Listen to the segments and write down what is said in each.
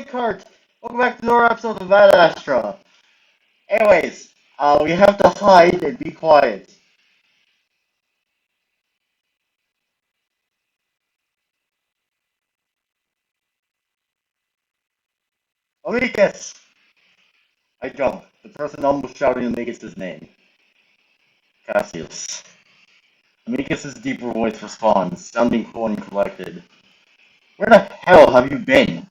cart! Welcome back to another episode of AdAstra. Anyways, we have to hide and be quiet. Amicus! I jump. The person almost shouting Amicus' name. Cassius. Amicus' deeper voice responds, sounding cool and collected. Where the hell have you been?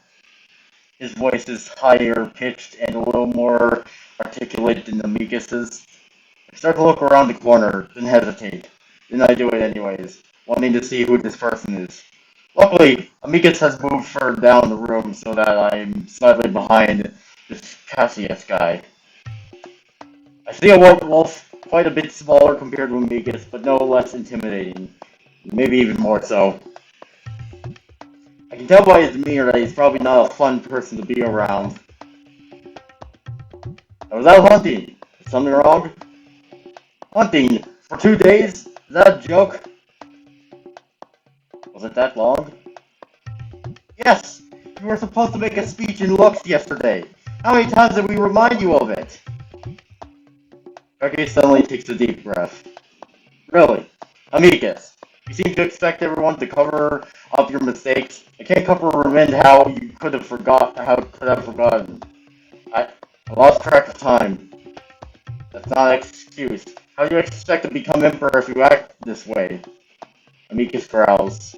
His voice is higher pitched and a little more articulate than Amicus's. I start to look around the corner, then hesitate. Then I do it anyways, wanting to see who this person is. Luckily, Amicus has moved further down the room so that I'm slightly behind this Cassius guy. I see a white wolf, quite a bit smaller compared to Amicus, but no less intimidating. Maybe even more so. I can tell by his demeanor that he's probably not a fun person to be around. I was out hunting. Is something wrong? Hunting? For 2 days? Is that a joke? Was it that long? Yes! You were supposed to make a speech in Lux yesterday. How many times did we remind you of it? Becky suddenly takes a deep breath. Really? Amicus, you seem to expect everyone to cover up your mistakes. I can't comprehend how you could have forgotten. I lost track of time. That's not an excuse. How do you expect to become emperor if you act this way? Amicus growls.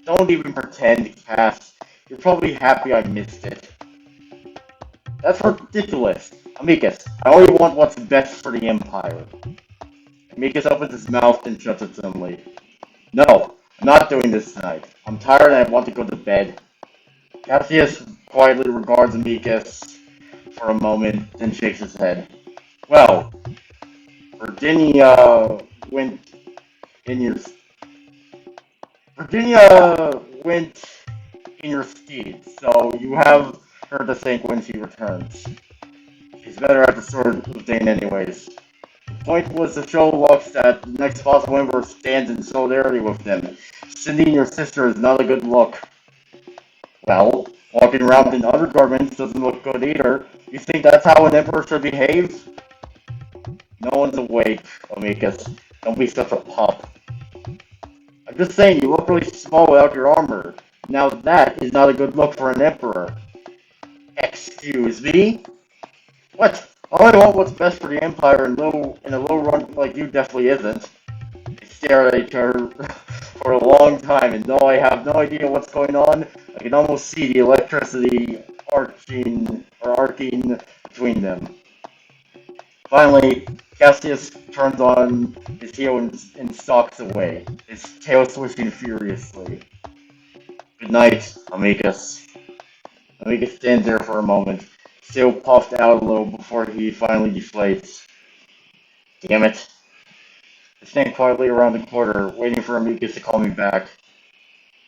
Don't even pretend, Cass. You're probably happy I missed it. That's ridiculous. Amicus, I only want what's best for the Empire. Amicus opens his mouth and shuts it suddenly. No, I'm not doing this tonight. I'm tired and I want to go to bed. Cassius quietly regards Amicus for a moment, then shakes his head. Well, Virginia went in your Virginia went in your steed, so you have her to thank when she returns. She's better at the sort of thing anyways. The point was to show Lux that the next possible emperor stands in solidarity with them. Sending your sister is not a good look. Well, walking around in undergarments doesn't look good either. You think that's how an emperor should behave? No one's awake, Amicus. Don't be such a pup. I'm just saying, you look really small without your armor. Now that is not a good look for an emperor. Excuse me? What? All I want what's best for the Empire in a low run like you definitely isn't. They stare at each other for a long time, and though I have no idea what's going on, I can almost see the electricity arcing between them. Finally, Cassius turns on his heel and stalks away, his tail swishing furiously. Good night, Amicus. Amicus stands there for a moment, still puffed out a little before he finally deflates. Damn it. I stand quietly around the corner, waiting for Amicus to call me back.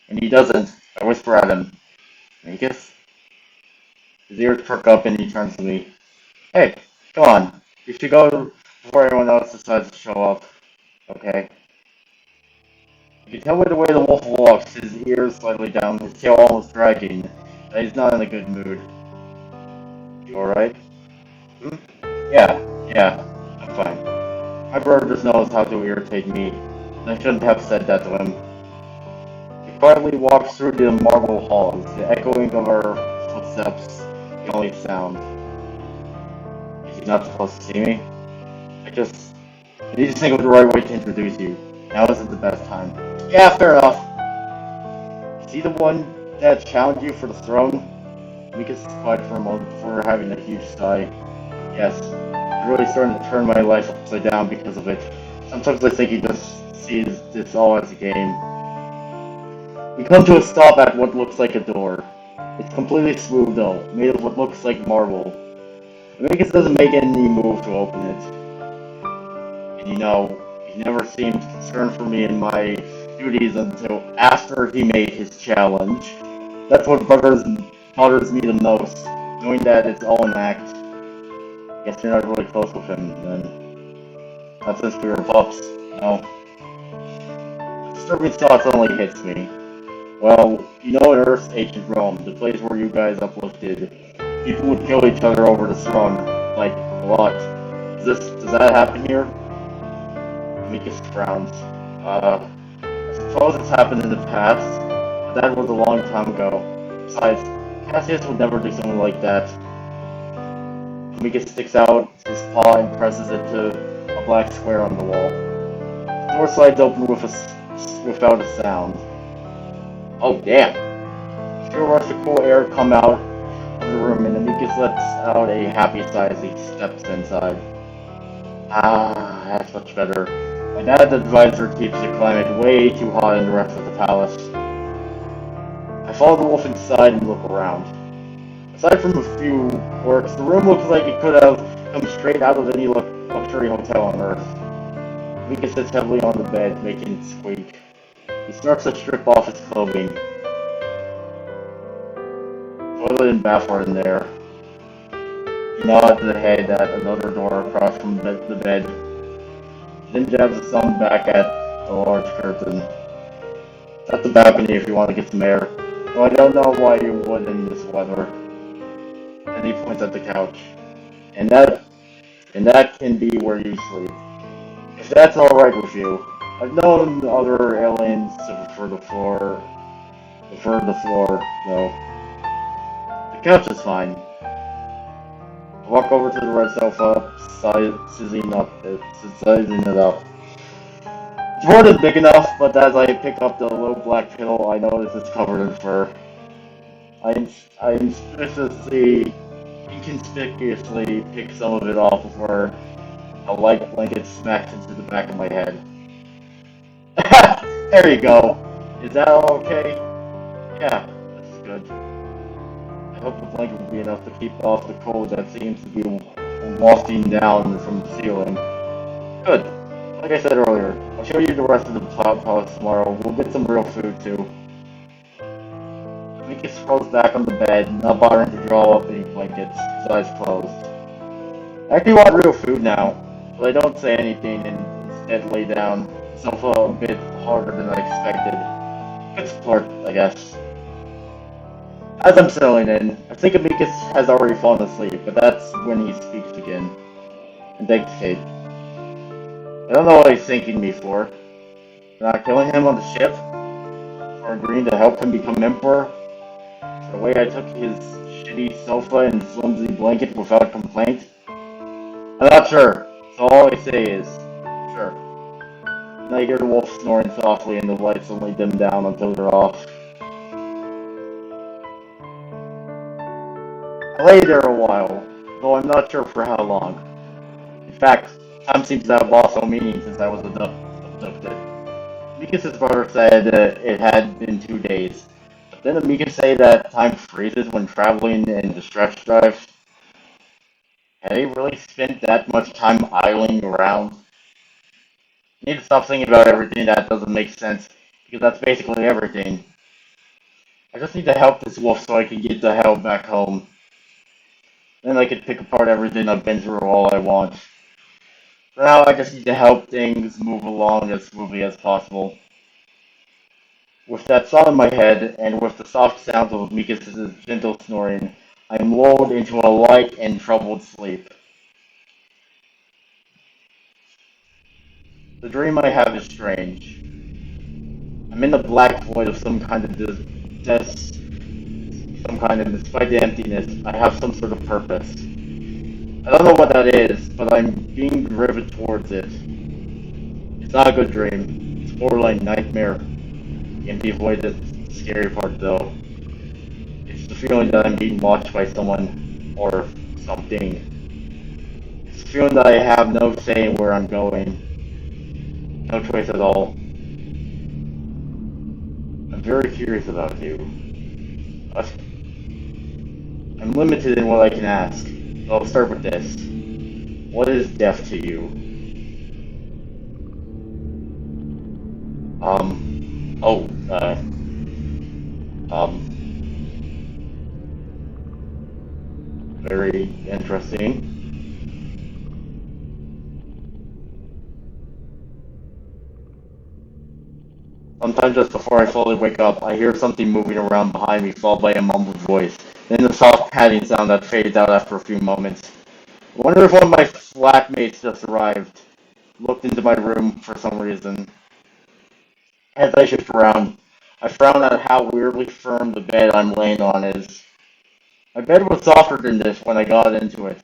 When he doesn't, I whisper at him, Amicus? His ears perk up and he turns to me. Hey, come on. You should go before anyone else decides to show up. Okay? You can tell by the way the wolf walks, his ears slightly down, his tail almost dragging, that he's not in a good mood. You alright? Hmm? Yeah, I'm fine. My brother just knows how to irritate me, and I shouldn't have said that to him. He quietly walks through the marble halls, the echoing of our footsteps, the only sound. Is he not supposed to see me? I need to think of the right way to introduce you. Now isn't the best time. Yeah, fair enough. Is he the one that challenged you for the throne? Amicus is quiet for a moment before having a huge sigh. Yes, I'm really starting to turn my life upside down because of it. Sometimes I think he just sees this all as a game. We come to a stop at what looks like a door. It's completely smooth though, made of what looks like marble. Amicus doesn't make any move to open it. And he never seemed concerned for me and my duties until after he made his challenge. That's what bothers me the most, knowing that it's all an act. Guess you're not really close with him, then. Not since we were pups, no. Disturbing thought suddenly hits me. Well, you know in Earth's ancient Rome, the place where you guys uplifted, people would kill each other over the throne, like, a lot. Does that happen here? Amicus frowns. I suppose it's happened in the past, but that was a long time ago. Besides, Cassius would never do something like that. Amicus sticks out his paw and presses it to a black square on the wall. The door slides open without a sound. Oh, damn. She'll rush the cool air come out of the room, and Amicus lets out a happy sigh as he steps inside. Ah, that's much better. My dad's advisor keeps the climate way too hot in the rest of the palace. I follow the wolf inside and look around. Aside from a few quirks, the room looks like it could have come straight out of any luxury hotel on Earth. Mika sits heavily on the bed, making it squeak. He starts to strip off his clothing. Toilet and bath are in there. He nods his head at another door across from the bed, then jabs his thumb back at the large curtain. It's at the balcony if you want to get some air, though I don't know why you would in this weather. And he points at the couch. And that can be where you sleep. If that's alright with you. I've known other aliens to prefer the floor, though. The couch is fine. I walk over to the red sofa, sizing it up. The board is big enough, but as I pick up the little black pillow, I notice it's covered in fur. I inconspicuously pick some of it off before a light blanket smacks into the back of my head. There you go. Is that all okay? Yeah, that's good. I hope the blanket will be enough to keep off the cold that seems to be wafting down from the ceiling. Good. Like I said earlier, I'll show you the rest of the palace tomorrow. We'll get some real food too. Mika scrolls back on the bed, not bothering to draw up any blankets, his eyes closed. I actually want real food now, but I don't say anything and instead lay down, the sofa a bit harder than I expected. Good sport, I guess. As I'm settling in, I think Amicus has already fallen asleep, but that's when he speaks again. And thanks, Kate. I don't know what he's thanking me for. For not killing him on the ship? For agreeing to help him become emperor? For the way I took his shitty sofa and flimsy blanket without complaint? I'm not sure, so all I say is, sure. And I hear the wolf snoring softly and the lights suddenly dim down until they're off. I lay there a while, though I'm not sure for how long. In fact, time seems to have lost all meaning since I was abducted. Amicus' brother said it had been 2 days. But didn't Amicus say that time freezes when traveling in the stretch drive? Had he really spent that much time idling around? I need to stop thinking about everything that doesn't make sense, because that's basically everything. I just need to help this wolf so I can get the hell back home. Then I can pick apart everything I've been through all I want. For now, I just need to help things move along as smoothly as possible. With that thought in my head, and with the soft sounds of Mikas' gentle snoring, I am lulled into a light and troubled sleep. The dream I have is strange. I'm in the black void of some kind of and despite the emptiness, I have some sort of purpose. I don't know what that is, but I'm being driven towards it. It's not a good dream. It's borderline nightmare. The empty void is the scary part, though. It's the feeling that I'm being watched by someone or something. It's the feeling that I have no say in where I'm going. No choice at all. I'm very curious about you. Uh, I'm limited in what I can ask. So I'll start with this. What is death to you? Um, oh, very interesting. Sometimes just before I fully wake up, I hear something moving around behind me, followed by a mumbled voice. Then the soft padding sound that fades out after a few moments. I wonder if one of my flatmates just arrived. Looked into my room for some reason. As I shift around, I frown at how weirdly firm the bed I'm laying on is. My bed was softer than this when I got into it.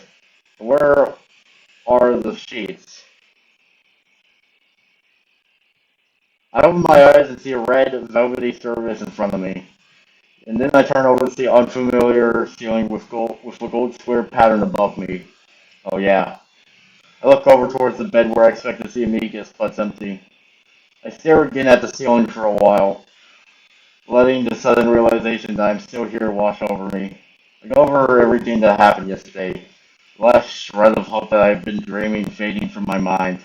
Where are the sheets? I open my eyes and see a red, velvety surface in front of me. And then I turn over to see unfamiliar ceiling with a gold square pattern above me. Oh yeah. I look over towards the bed where I expect to see Amicus, but it's empty. I stare again at the ceiling for a while, letting the sudden realization that I'm still here wash over me. I go over everything that happened yesterday, the last shred of hope that I've been dreaming fading from my mind.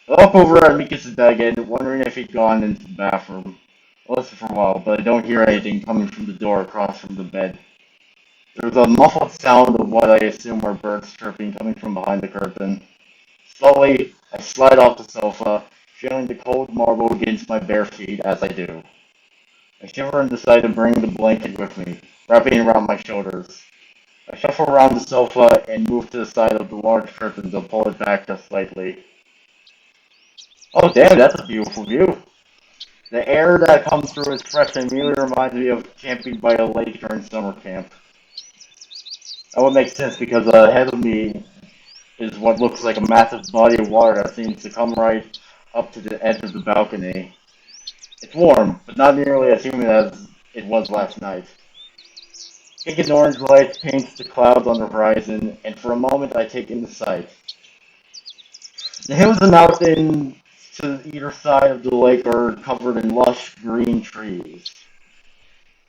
I look over at Amicus' bed again, wondering if he'd gone into the bathroom. I listen for a while, but I don't hear anything coming from the door across from the bed. There's a muffled sound of what I assume are birds chirping coming from behind the curtain. Slowly, I slide off the sofa, feeling the cold marble against my bare feet as I do. I shiver and decide to bring the blanket with me, wrapping it around my shoulders. I shuffle around the sofa and move to the side of the large curtain to pull it back just slightly. Oh damn, that's a beautiful view. The air that comes through is fresh and immediately reminds me of camping by a lake during summer camp. That would make sense because ahead of me is what looks like a massive body of water that seems to come right up to the edge of the balcony. It's warm, but not nearly as humid as it was last night. Pink and orange light paints the clouds on the horizon, and for a moment I take in the sight. The hills and mountains to either side of the lake are covered in lush green trees.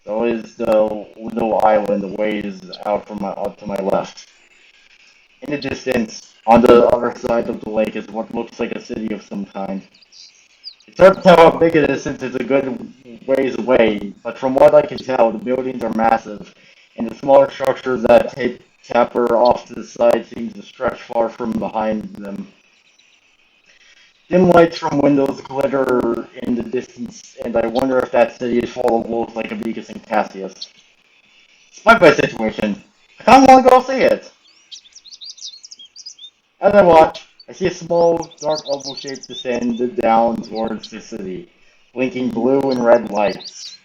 So is the little island a ways out to my left. In the distance, on the other side of the lake, is what looks like a city of some kind. It's hard to tell how big it is since it's a good ways away, but from what I can tell, the buildings are massive, and the smaller structures that taper off to the side seem to stretch far from behind them. Dim lights from windows glitter in the distance, and I wonder if that city is full of wolves like Amicus and Cassius. Despite my situation, I kind of want to go see it. As I watch, I see a small, dark oval shape descend down towards the city, blinking blue and red lights.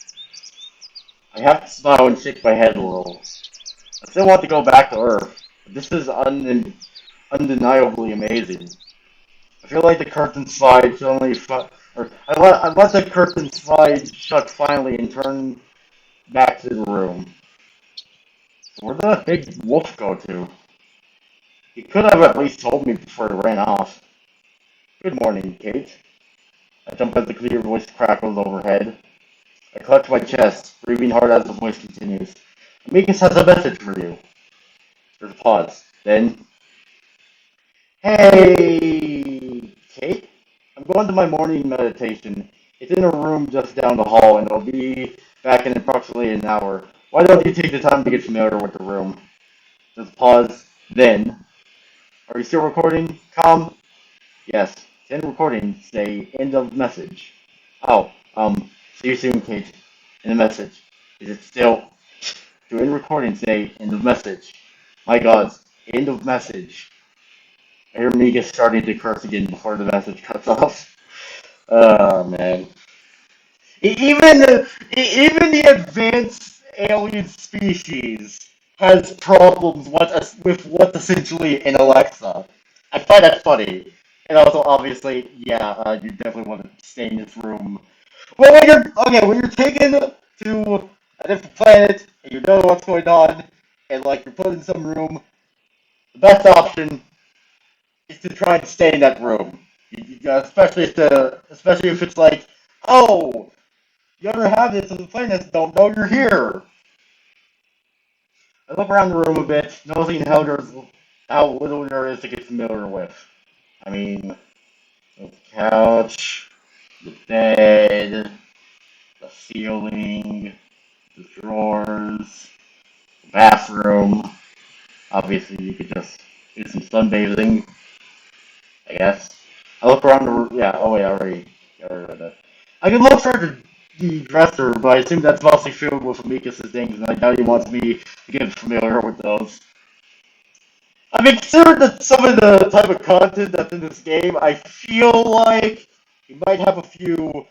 I have to smile and shake my head a little. I still want to go back to Earth, but this is undeniably amazing. I feel like the curtain slide suddenly, or I let the curtain slide shut finally and turn back to the room. Where did that big wolf go to? He could have at least told me before he ran off. Good morning, Kate. I jump as the clear voice crackles overhead. I clutch my chest, breathing hard as the voice continues. Amicus has a message for you. There's a pause. Then, hey, Kate? I'm going to my morning meditation. It's in a room just down the hall, and I'll be back in approximately an hour. Why don't you take the time to get familiar with the room? There's a pause. Then, are you still recording? Come. Yes. End recording. Say end of message. Oh, see you soon, Kate. In the message. Is it still? To end recording, say end of message. My God, end of message. I hear Mika starting to curse again before the message cuts off. Oh man. Even the advanced alien species has problems with what's essentially an Alexa. I find that funny. And also, obviously, yeah, you definitely want to stay in this room. Well, when you're taken to a different planet and you know what's going on, and like you're put in some room, the best option is to try and stay in that room. Especially if it's like, oh, the other habitants of the planet don't know you're here. I look around the room a bit, noticing how little there is to get familiar with. I mean, the couch, the bed, the ceiling, the drawers, the bathroom. Obviously, you could just do some sunbathing, I guess. I look around the room. Yeah, oh wait, I already read that. I can look for the dresser, but I assume that's mostly filled with Amicus' things, and I doubt he wants me to get familiar with those. I mean, considering that some of the type of content that's in this game, I feel like you might have a few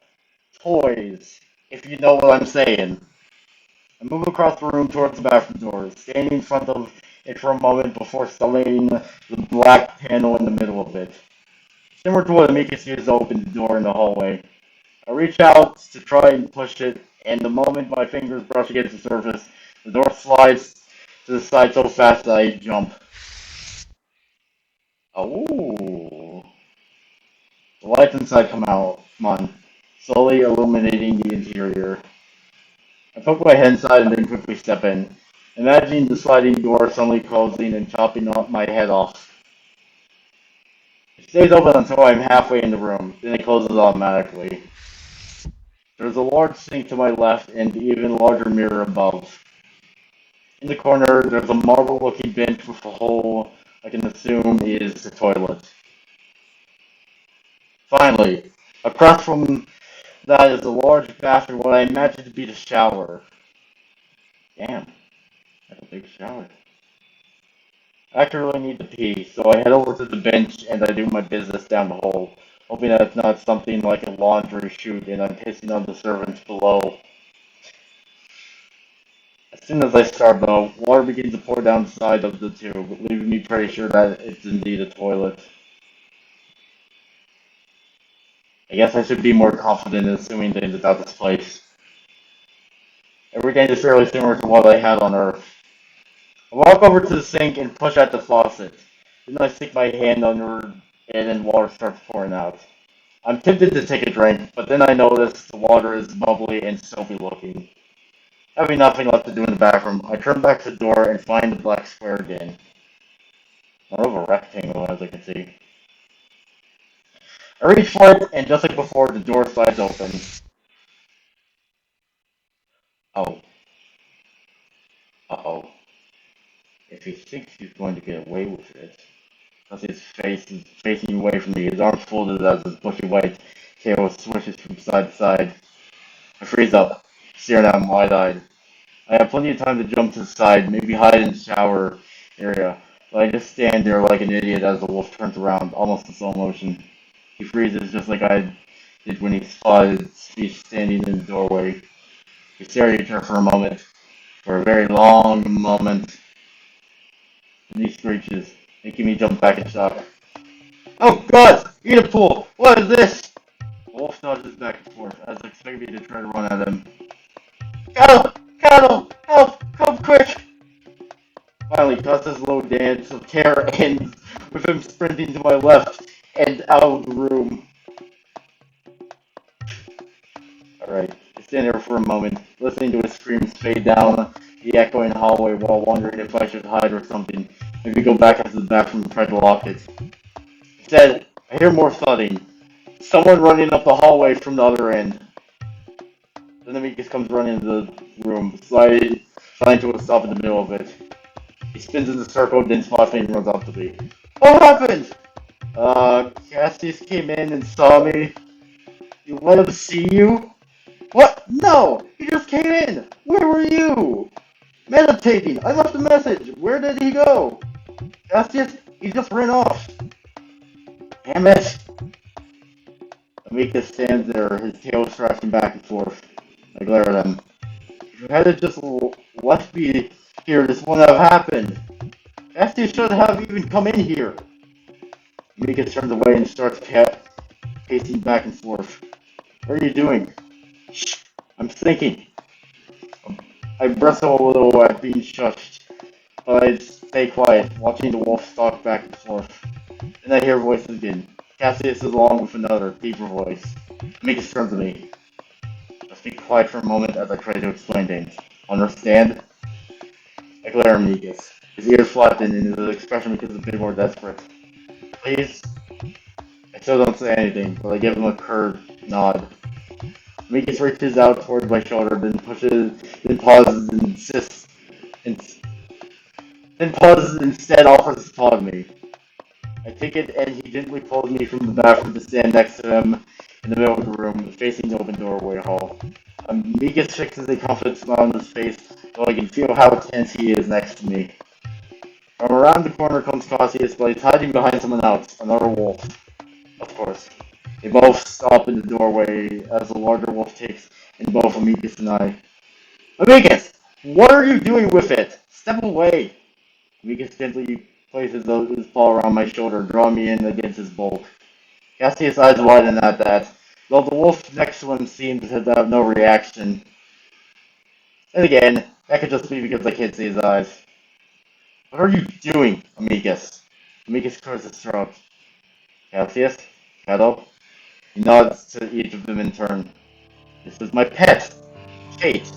toys, if you know what I'm saying. I move across the room towards the bathroom door, standing in front of it for a moment before studying the black panel in the middle of it. Similar to what Amicus used to open the door in the hallway. I reach out to try and push it, and the moment my fingers brush against the surface, the door slides to the side so fast that I jump. Oh. The lights inside come on, slowly illuminating the interior. I poke my head inside and then quickly step in, imagining the sliding door suddenly closing and chopping my head off. It stays open until I'm halfway in the room, then it closes automatically. There's a large sink to my left and an even larger mirror above. In the corner, there's a marble-looking bench with a hole I can assume is the toilet. Finally, across from that is a large bathroom, what I imagine to be the shower. Damn, that's a big shower. I actually really need to pee, so I head over to the bench and I do my business down the hole, hoping that it's not something like a laundry chute and I'm pissing on the servants below. As soon as I start though, water begins to pour down the side of the tube, leaving me pretty sure that it's indeed a toilet. I guess I should be more confident in assuming things about this place. Everything is fairly similar to what I had on Earth. I walk over to the sink and push at the faucet. Then I stick my hand under it and water starts pouring out. I'm tempted to take a drink, but then I notice the water is bubbly and soapy looking. Having nothing left to do in the bathroom, I turn back to the door and find the black square again. More of a rectangle, as I can see. I reach for it, and just like before, the door slides open. Oh, uh-oh. If he thinks he's going to get away with it, because his face is facing away from me, his arms folded as his bushy white tail swishes from side to side. I freeze up, staring at him wide-eyed. I have plenty of time to jump to the side, maybe hide in the shower area, but I just stand there like an idiot as the wolf turns around, almost in slow motion. He freezes just like I did when he spotted me standing in the doorway. We stare at each other for a moment, for a very long moment, and he screeches, making me jump back in shock. Oh God! Eat a pool! What is this? The wolf dodges back and forth, as expecting me to try to run at him. Cattle! Cattle! Help! Come quick! Finally, Gusta's low dance of terror ends with him sprinting to my left and out of the room. Alright, I stand there for a moment, listening to his screams fade down the echoing hallway while wondering if I should hide or something. Maybe go back into the bathroom and try to lock it. Instead, I hear more thudding. Someone running up the hallway from the other end. Then Amicus comes running into the room, sliding to a stop in the middle of it. He spins in the circle, then spots me and runs up to me. What happened? Cassius came in and saw me. You let him see you? What? No! He just came in! Where were you? Meditating! I left a message! Where did he go? Cassius, he just ran off. Damn it! Amicus stands there, his tail stretching back and forth. I glare at him. If you had just left me here, this wouldn't have happened. Cassius should have even come in here. Amicus turns away and starts pacing back and forth. What are you doing? Shh! I'm thinking. I bristle a little at being shushed, but I stay quiet, watching the wolf stalk back and forth. Then I hear voices again. Cassius is along with another, deeper voice. Amicus turns to me. I speak quiet for a moment as I try to explain things. Understand? I glare at Amicus. His ears flatten and his expression becomes a bit more desperate. Please? I still don't say anything, but I give him a curt nod. Amicus reaches out towards my shoulder, then pauses and insists, and, then pauses and instead offers to talk to me. I take it and he gently pulls me from the bathroom to stand next to him in the middle of the room, facing the open doorway hall. Amicus fixes a confident smile on his face, though I can feel how tense he is next to me. From around the corner comes Cassius, but he's hiding behind someone else, another wolf. Of course. They both stop in the doorway as the larger wolf takes in both Amicus and I. Amicus! What are you doing with it? Step away! Amicus gently places his paw around my shoulder, drawing me in against his bulk. Cassius' eyes widen at that, though the wolf next to him seems to have no reaction. And again, that could just be because I can't see his eyes. What are you doing, Amicus? Amicus clears his throat. Cassius? Shadow? He nods to each of them in turn. This is my pet, Kate.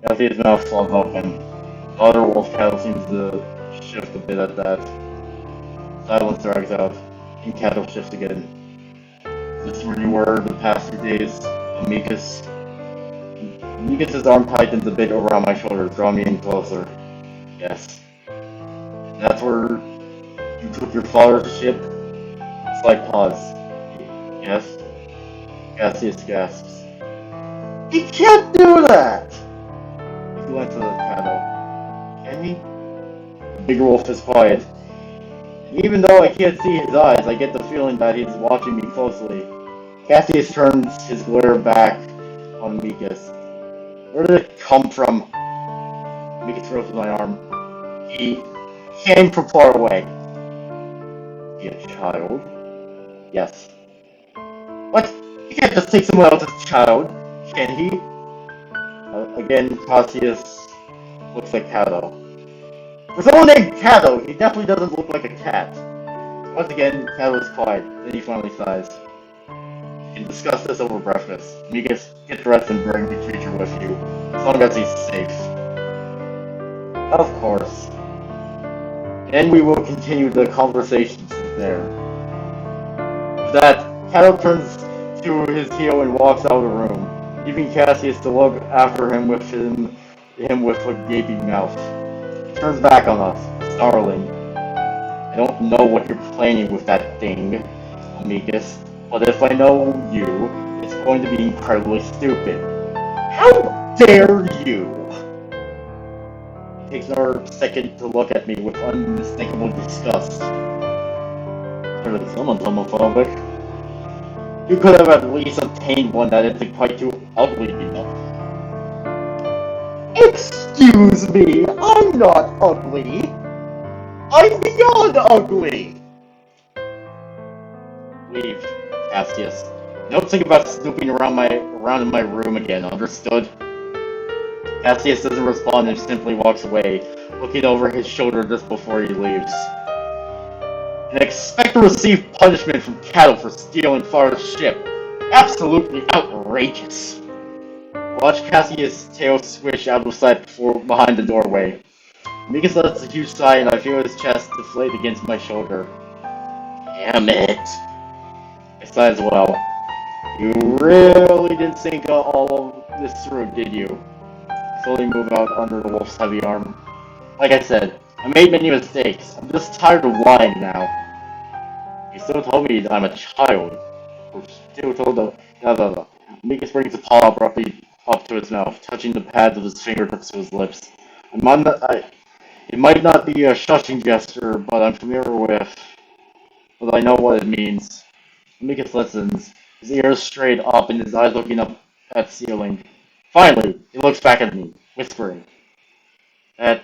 Cassius' mouth falls open. The other wolf cattle seems to shift a bit at that. Silence drags out, and cattle shifts again. This is where you were the past 2 days, Amicus. Amicus' arm tightens a bit around my shoulder, drawing me in closer. Yes. That's where you took your father's ship? Slight pause. Yes? Cassius gasps. He can't do that! He went to the cattle. Can he? The bigger wolf is quiet. And even though I can't see his eyes, I get the feeling that he's watching me closely. Cassius turns his glare back on Amicus. Where did it come from? Amicus throws my arm. He came from far away. Is he a child? Yes. What? He can't just take someone else's child, can he? Again, Cassius looks like Cato. For someone named Cato, he definitely doesn't look like a cat. Once again, Cato is quiet, then he finally sighs. We can discuss this over breakfast. Amicus, get dressed and bring the creature with you, as long as he's safe. Of course. And we will continue the conversations there. With that, Cato turns to his heel and walks out of the room, leaving Cassius to look after him with a gaping mouth. He turns back on us, snarling. I don't know what you're planning with that thing, Amicus, but if I know you, it's going to be incredibly stupid. How dare you! He takes another second to look at me with unmistakable disgust. Surely someone's homophobic. You could have at least obtained one that isn't quite too ugly enough. Excuse me, I'm not ugly. I'm beyond ugly! Leave, Cassius. Don't think about snooping around in my room again, understood? Cassius doesn't respond and simply walks away, looking over his shoulder just before he leaves. And expect to receive punishment from Cattle for stealing Far's ship. Absolutely outrageous. Watch Cassius' tail swish out of sight behind the doorway. Amicus lets a huge sigh and I feel his chest deflate against my shoulder. Damn it! I sigh as well. You really didn't think all of this through, did you? Slowly move out under the wolf's heavy arm. Like I said, I made many mistakes. I'm just tired of lying now. You still told me that I'm a child. Or still told the... No. Amicus brings a paw abruptly up to his mouth, touching the pads of his fingertips to his lips. It might not be a shushing gesture, but I'm familiar with... But I know what it means. Amicus listens, his ears straight up and his eyes looking up at the ceiling. Finally, he looks back at me, whispering. That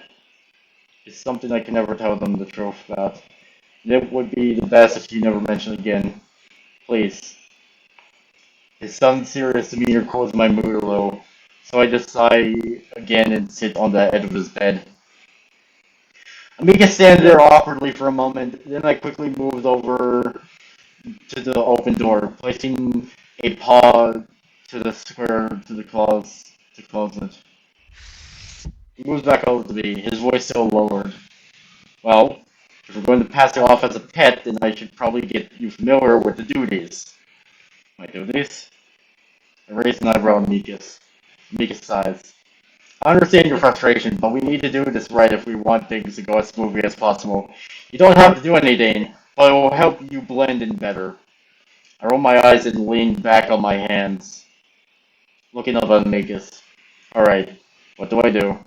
is something I can never tell them the truth about. And it would be the best if you never mention it again. Please. His son's serious demeanor cools my mood a little, so I just sigh again and sit on the edge of his bed. Amicus stands there awkwardly for a moment, then I quickly move over to the open door, placing a paw to the square to the closet. He moves back over to me, his voice still lowered. Well, if we're going to pass you off as a pet, then I should probably get you familiar with the duties. My duties? I raised an eyebrow at Amicus. Amicus sighs. I understand your frustration, but we need to do this right if we want things to go as smoothly as possible. You don't have to do anything, but it will help you blend in better. I rolled my eyes and leaned back on my hands, looking up at Magus. Alright, what do I do?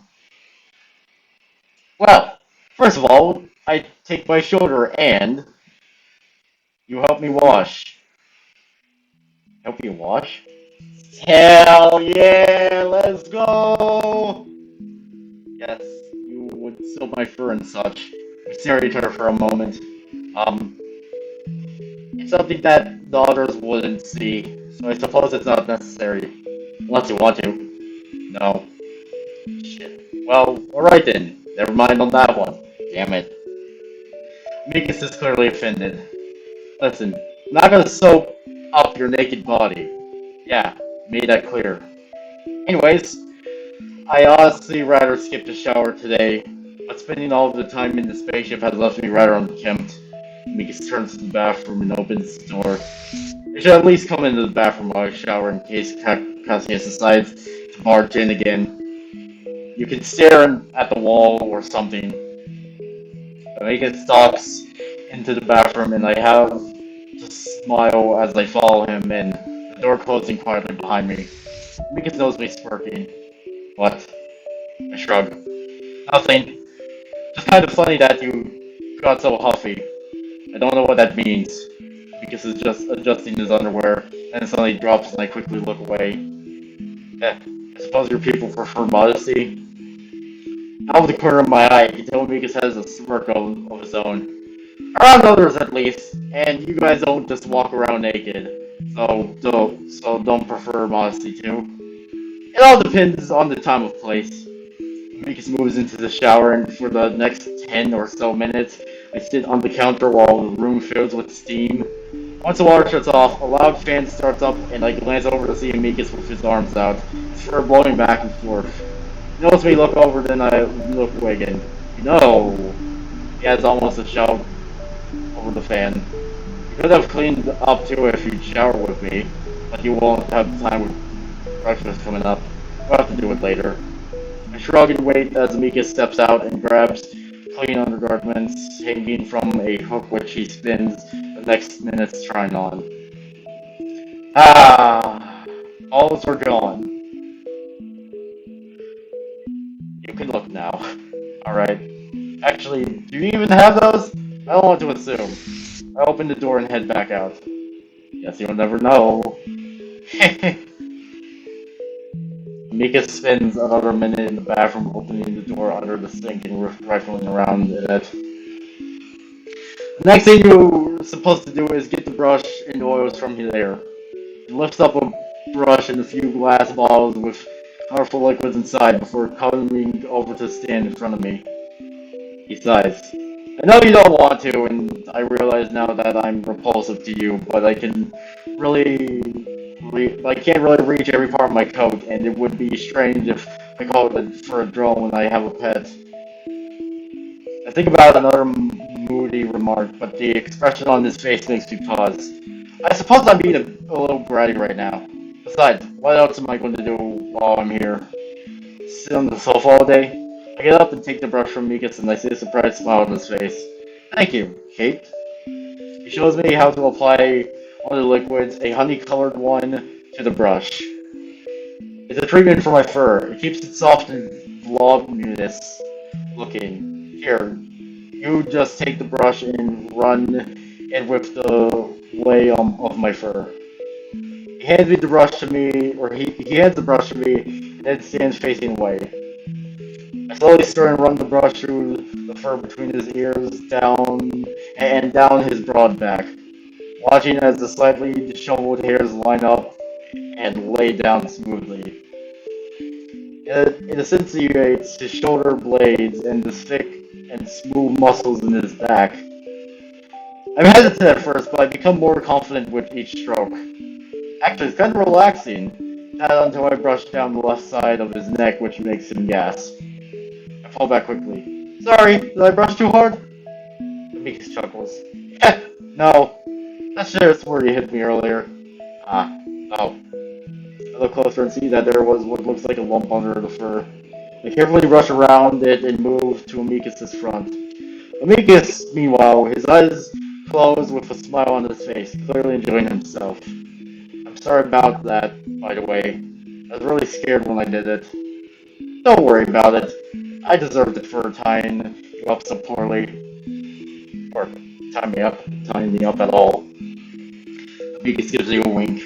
Well, first of all, I take my shoulder and you help me wash. Help you wash? Hell yeah, let's go! Yes, you would steal my fur and such. We stare at each other for a moment. Um, it's something that the others wouldn't see, so I suppose it's not necessary. Unless you want to. No. Shit. Well, alright then. Never mind on that one. Damn it. Mikus is clearly offended. Listen, I'm not gonna soap up your naked body. Yeah, made that clear. Anyways, I honestly rather skip the shower today, but spending all of the time in the spaceship has left me rather unkempt. Mikus turns to the bathroom and opens the door. I should at least come into the bathroom while I shower in case Cassius decides to barge in again. You can stare at the wall or something. Mikus stalks into the bathroom and I have to smile as I follow him in, the door closing quietly behind me. Mikus knows me smirking. What? I shrug. Nothing. Just kind of funny that you got so huffy. I don't know what that means. Mikus is just adjusting his underwear, and it suddenly drops and I quickly look away. Eh, I suppose your people prefer modesty? Out of the corner of my eye, I can tell Mikus has a smirk of his own. Around others at least, and you guys don't just walk around naked. So don't prefer modesty too. It all depends on the time of place. Mikus moves into the shower, and for the next 10 or so minutes, I sit on the counter while the room fills with steam. Once the water shuts off, a loud fan starts up, and I glance over to see Mikus with his arms out, his fur blowing back and forth. He notices me look over, then I look away again. No! He has almost a shout over the fan. You could have cleaned up too if you'd shower with me, but you won't have time with breakfast coming up. We'll have to do it later. I shrug and wait as Mika steps out and grabs clean undergarments hanging from a hook which he spends the next minutes trying on. Ah, all are gone. You can look now. Alright. Actually, do you even have those? I don't want to assume. I open the door and head back out. Guess you'll never know. Mika spends another minute in the bathroom opening the door under the sink and rifling around in it. The next thing you're supposed to do is get the brush and oils from there. He lifts up a brush and a few glass bottles with powerful liquids inside before coming over to stand in front of me. He sighs. I know you don't want to, and I realize now that I'm repulsive to you, but I can I can't really reach every part of my coat, and it would be strange if I called it for a drone when I have a pet. I think about another moody remark, but the expression on his face makes me pause. I suppose I'm being a little bratty right now. Besides, what else am I going to do while I'm here? Sit on the sofa all day? I get up and take the brush from Mikas and I see a surprised smile on his face. Thank you, Kate. He shows me how to apply one of the liquids, a honey-colored one, to the brush. It's a treatment for my fur. It keeps it soft and voluminous looking. Here, you just take the brush and run it with the lay of my fur. He hands me the brush to me, or he hands the brush to me, and then stands facing away. I slowly stir and run the brush through the fur between his ears, down his broad back, watching as the slightly disheveled hairs line up and lay down smoothly. It accentuates his shoulder blades and the thick and smooth muscles in his back. I'm hesitant at first, but I become more confident with each stroke. Actually, it's kind of relaxing. Not until I brush down the left side of his neck, which makes him gasp. I fall back quickly. Sorry, did I brush too hard? Mikas chuckles. No, that's just where you hit me earlier. Ah, oh. I look closer and see that there was what looks like a lump under the fur. They carefully rush around it and move to Amicus's front. Amicus, meanwhile, his eyes closed with a smile on his face, clearly enjoying himself. I'm sorry about that, by the way. I was really scared when I did it. Don't worry about it. I deserved it for tying you up so poorly. Or tying me up at all. Amicus gives you a wink.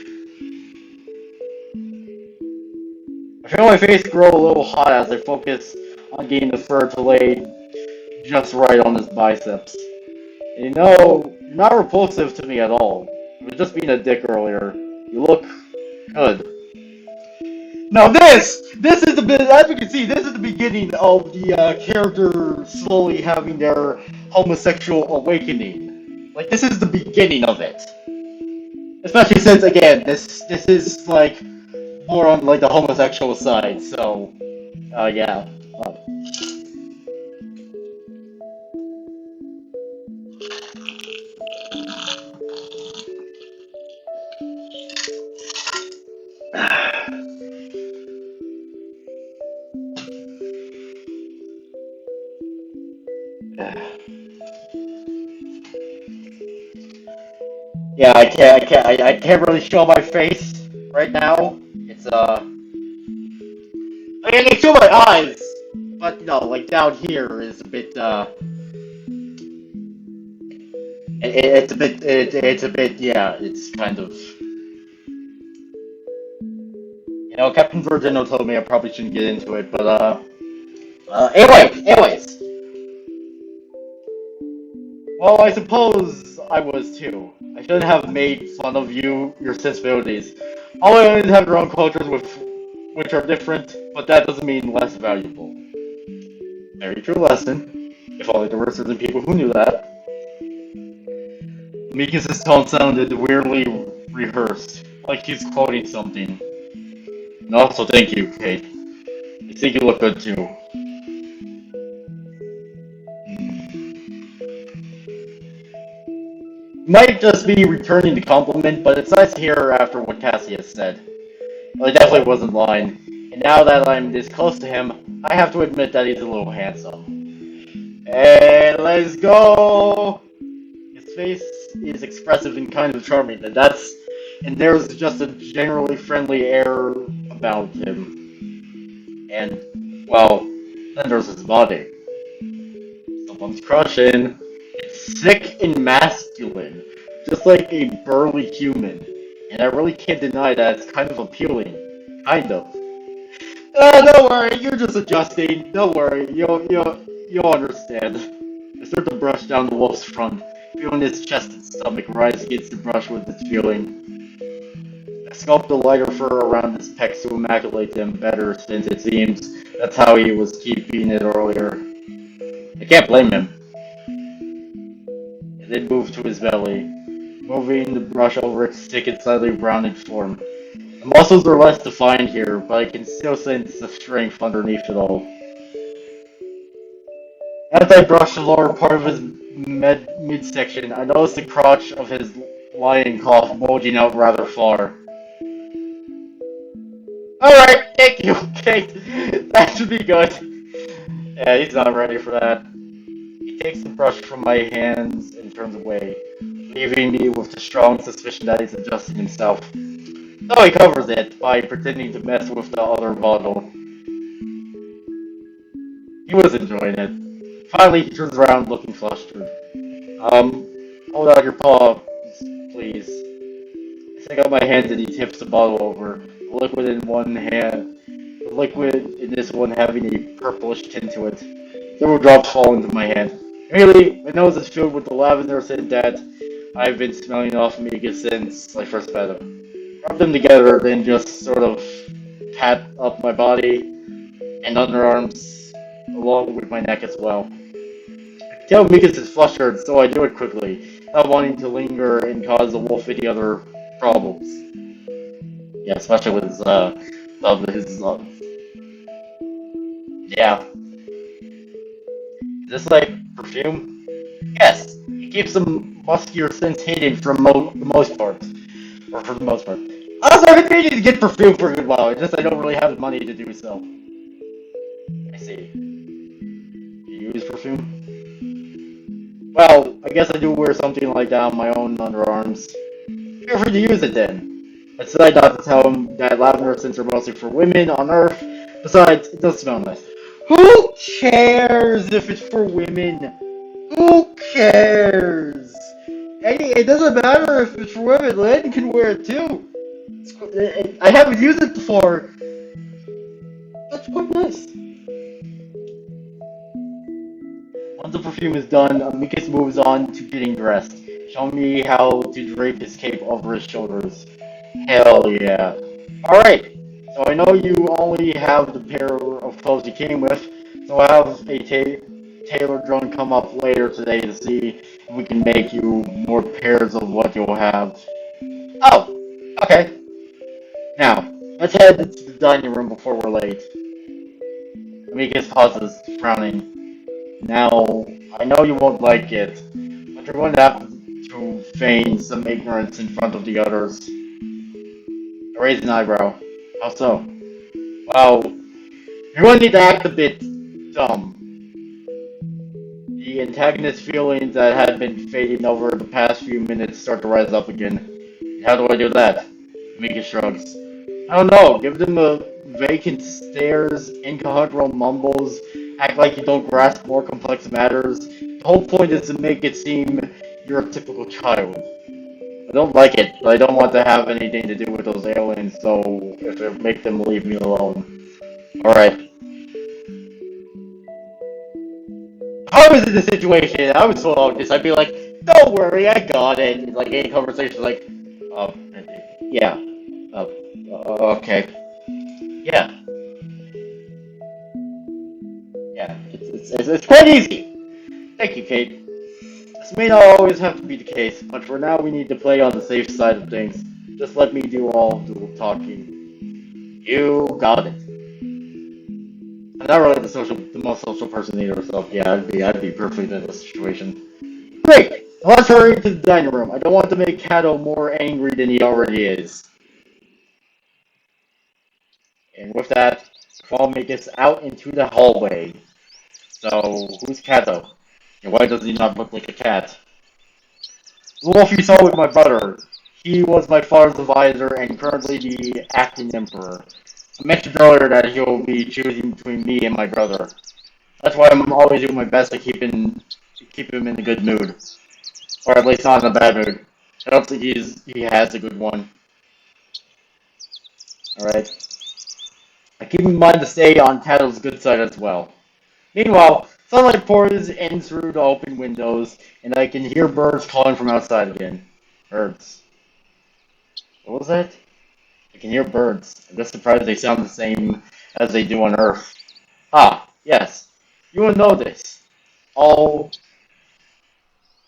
I feel my face grow a little hot as I focus on getting the fur to lay just right on his biceps. And you know, you're not repulsive to me at all. You were just being a dick earlier. You look good. Now this is the bit, as you can see, this is the beginning of the character slowly having their homosexual awakening. Like, this is the beginning of it. Especially since, again, this is, like, more on, like, the homosexual side, so, yeah. Yeah, I can't really show my face right now. It's, I mean, I can show my eyes, but, no, like, down here is a bit, it's a bit, yeah, it's kind of, you know, Captain Virgino told me I probably shouldn't get into it, but, anyways, well, I suppose I was too. I shouldn't have made fun of your sensibilities. All women have their own cultures which are different, but that doesn't mean less valuable. Very true lesson. If only there were certain people who knew that. Mikas' tone sounded weirdly rehearsed, like he's quoting something. And also, thank you, Kate. I think you look good too. Might just be returning the compliment, but it's nice to hear after what Cassius said. Well, he definitely wasn't lying. And now that I'm this close to him, I have to admit that he's a little handsome. And let's go! His face is expressive and kind of charming, and there's just a generally friendly air about him. And, well, then there's his body. Someone's crushing. It's thick and masculine, just like a burly human. And I really can't deny that it's kind of appealing. Kind of. Don't worry, you're just adjusting. Don't worry, you'll understand. I start to brush down the wolf's front, feeling his chest and stomach rise against the brush with its feeling. I sculpt the lighter fur around his pecs to immaculate them better, since it seems that's how he was keeping it earlier. I can't blame him. And then move to his belly, moving the brush over its thick and slightly rounded form. The muscles are less defined here, but I can still sense the strength underneath it all. As I brush the lower part of his midsection, I notice the crotch of his lion cough bulging out rather far. Alright, thank you, Kate. That should be good. Yeah, he's not ready for that. He takes the brush from my hands and turns away, leaving me with the strong suspicion that he's adjusting himself. So he covers it by pretending to mess with the other bottle. He was enjoying it. Finally, he turns around looking flustered. Hold out your paw, please. I stick out my hand and he tips the bottle over, the liquid in one hand, the liquid in this one having a purplish tint to it. Several drops fall into my hand. Immediately, my nose is filled with the lavender scent that I've been smelling off Mika since I first met him. Rub them together, then just sort of pat up my body and underarms along with my neck as well. I can tell Mikas is flustered, so I do it quickly, not wanting to linger and cause the wolf any other problems. Yeah, especially with his, yeah. Is this like perfume? Yes, it keeps the muscular sense hidden for the most part. Or for the most part. Honestly, I've been meaning to get perfume for a good while, it's just I don't really have the money to do so. I see. Do you use perfume? Well, I guess I do wear something like that on my own underarms. Feel free to use it then. I decided not to tell him that lavender scents are mostly for women on Earth. Besides, it does smell nice. Who cares if it's for women? Who cares? It doesn't matter if it's for women. Lynn can wear it too. I haven't used it before. That's quite nice. Once the perfume is done, Amicus moves on to getting dressed, showing me how to drape his cape over his shoulders. Hell yeah. Alright, so I know you only have the pair of clothes you came with, so I'll have a tailor drone come up later today to see if we can make you more pairs of what you'll have. Oh, okay. Now, let's head to the dining room before we're late. Amicus pauses, frowning. Now, I know you won't like it, but you're going to have to feign some ignorance in front of the others. I raise an eyebrow. How so? Well, you're going to need to act a bit dumb. The antagonist feelings that had been fading over the past few minutes start to rise up again. How do I do that? Mika shrugs. I don't know, give them a vacant stares, incoherent mumbles, act like you don't grasp more complex matters. The whole point is to make it seem you're a typical child. I don't like it, but I don't want to have anything to do with those aliens, so if it make them leave me alone. Alright. If I was in this situation, I would solve this, I'd be like, don't worry, I got it. Like, any conversation, like, uh, yeah, okay. Yeah, yeah, it's quite easy. Thank you, Kate. This may not always have to be the case, but for now we need to play on the safe side of things. Just let me do all the talking. You got it. I'm not really the most social person either, so yeah, I'd be perfect in this situation. Great! Let's hurry to the dining room. I don't want to make Kato more angry than he already is. And with that, Kwame gets out into the hallway. So, who's Kato? And why does he not look like a cat? The wolf you saw with my brother. He was my father's advisor and currently the acting emperor. I mentioned earlier that he'll be choosing between me and my brother. That's why I'm always doing my best to keep him in a good mood. Or at least not in a bad mood. I don't think he has a good one. Alright. I keep in mind to stay on Kato's good side as well. Meanwhile, sunlight pours in through the open windows, and I can hear birds calling from outside again. Birds. What was that? I can hear birds. I'm just surprised they sound the same as they do on Earth. Ah, yes. You will know this. All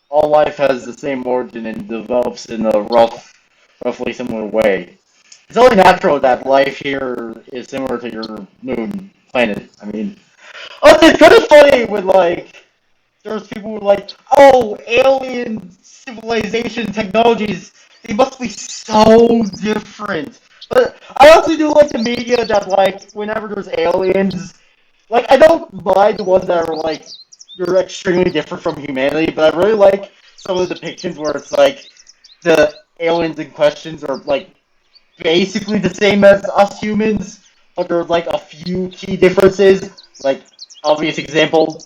all life has the same origin and develops in a roughly similar way. It's only natural that life here is similar to your moon planet. I mean, oh, it's kind of funny when like there's people who are like, oh, alien civilization technologies, they must be so different. But I also do like the media that like whenever there's aliens, like I don't mind the ones that are like they're extremely different from humanity, but I really like some of the depictions where it's like the aliens in questions are like basically the same as us humans, but there's like a few key differences. Like obvious example,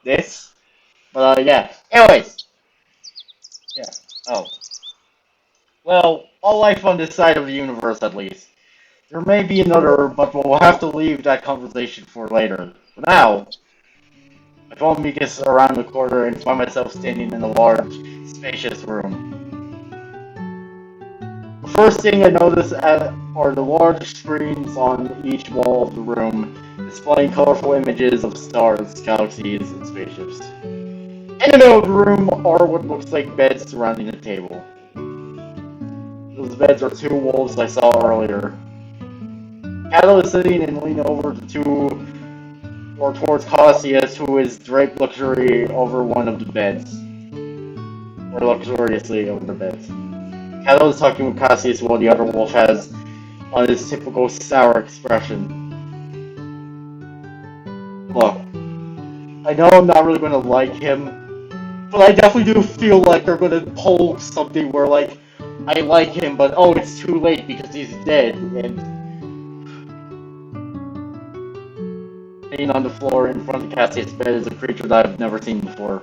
this. But yeah. Anyways, yeah. Oh. Well, all life on this side of the universe, at least. There may be another, but we'll have to leave that conversation for later. For now, I follow Mikas around the corner and find myself standing in a large, spacious room. The first thing I notice are the large screens on each wall of the room, displaying colorful images of stars, galaxies, and spaceships. In the middle of the room are what looks like beds surrounding a table. Those beds are two wolves I saw earlier. Kato is sitting and leaning over the two, or towards Cassius, who is draped luxuriously over one of the beds. Or luxuriously over the beds. Kato is talking with Cassius while the other wolf has on his typical sour expression. Look, I know I'm not really gonna like him, but I definitely do feel like they're gonna pull something where, like, I like him, but oh, it's too late because he's dead, and laying on the floor in front of Cassie's bed is a creature that I've never seen before.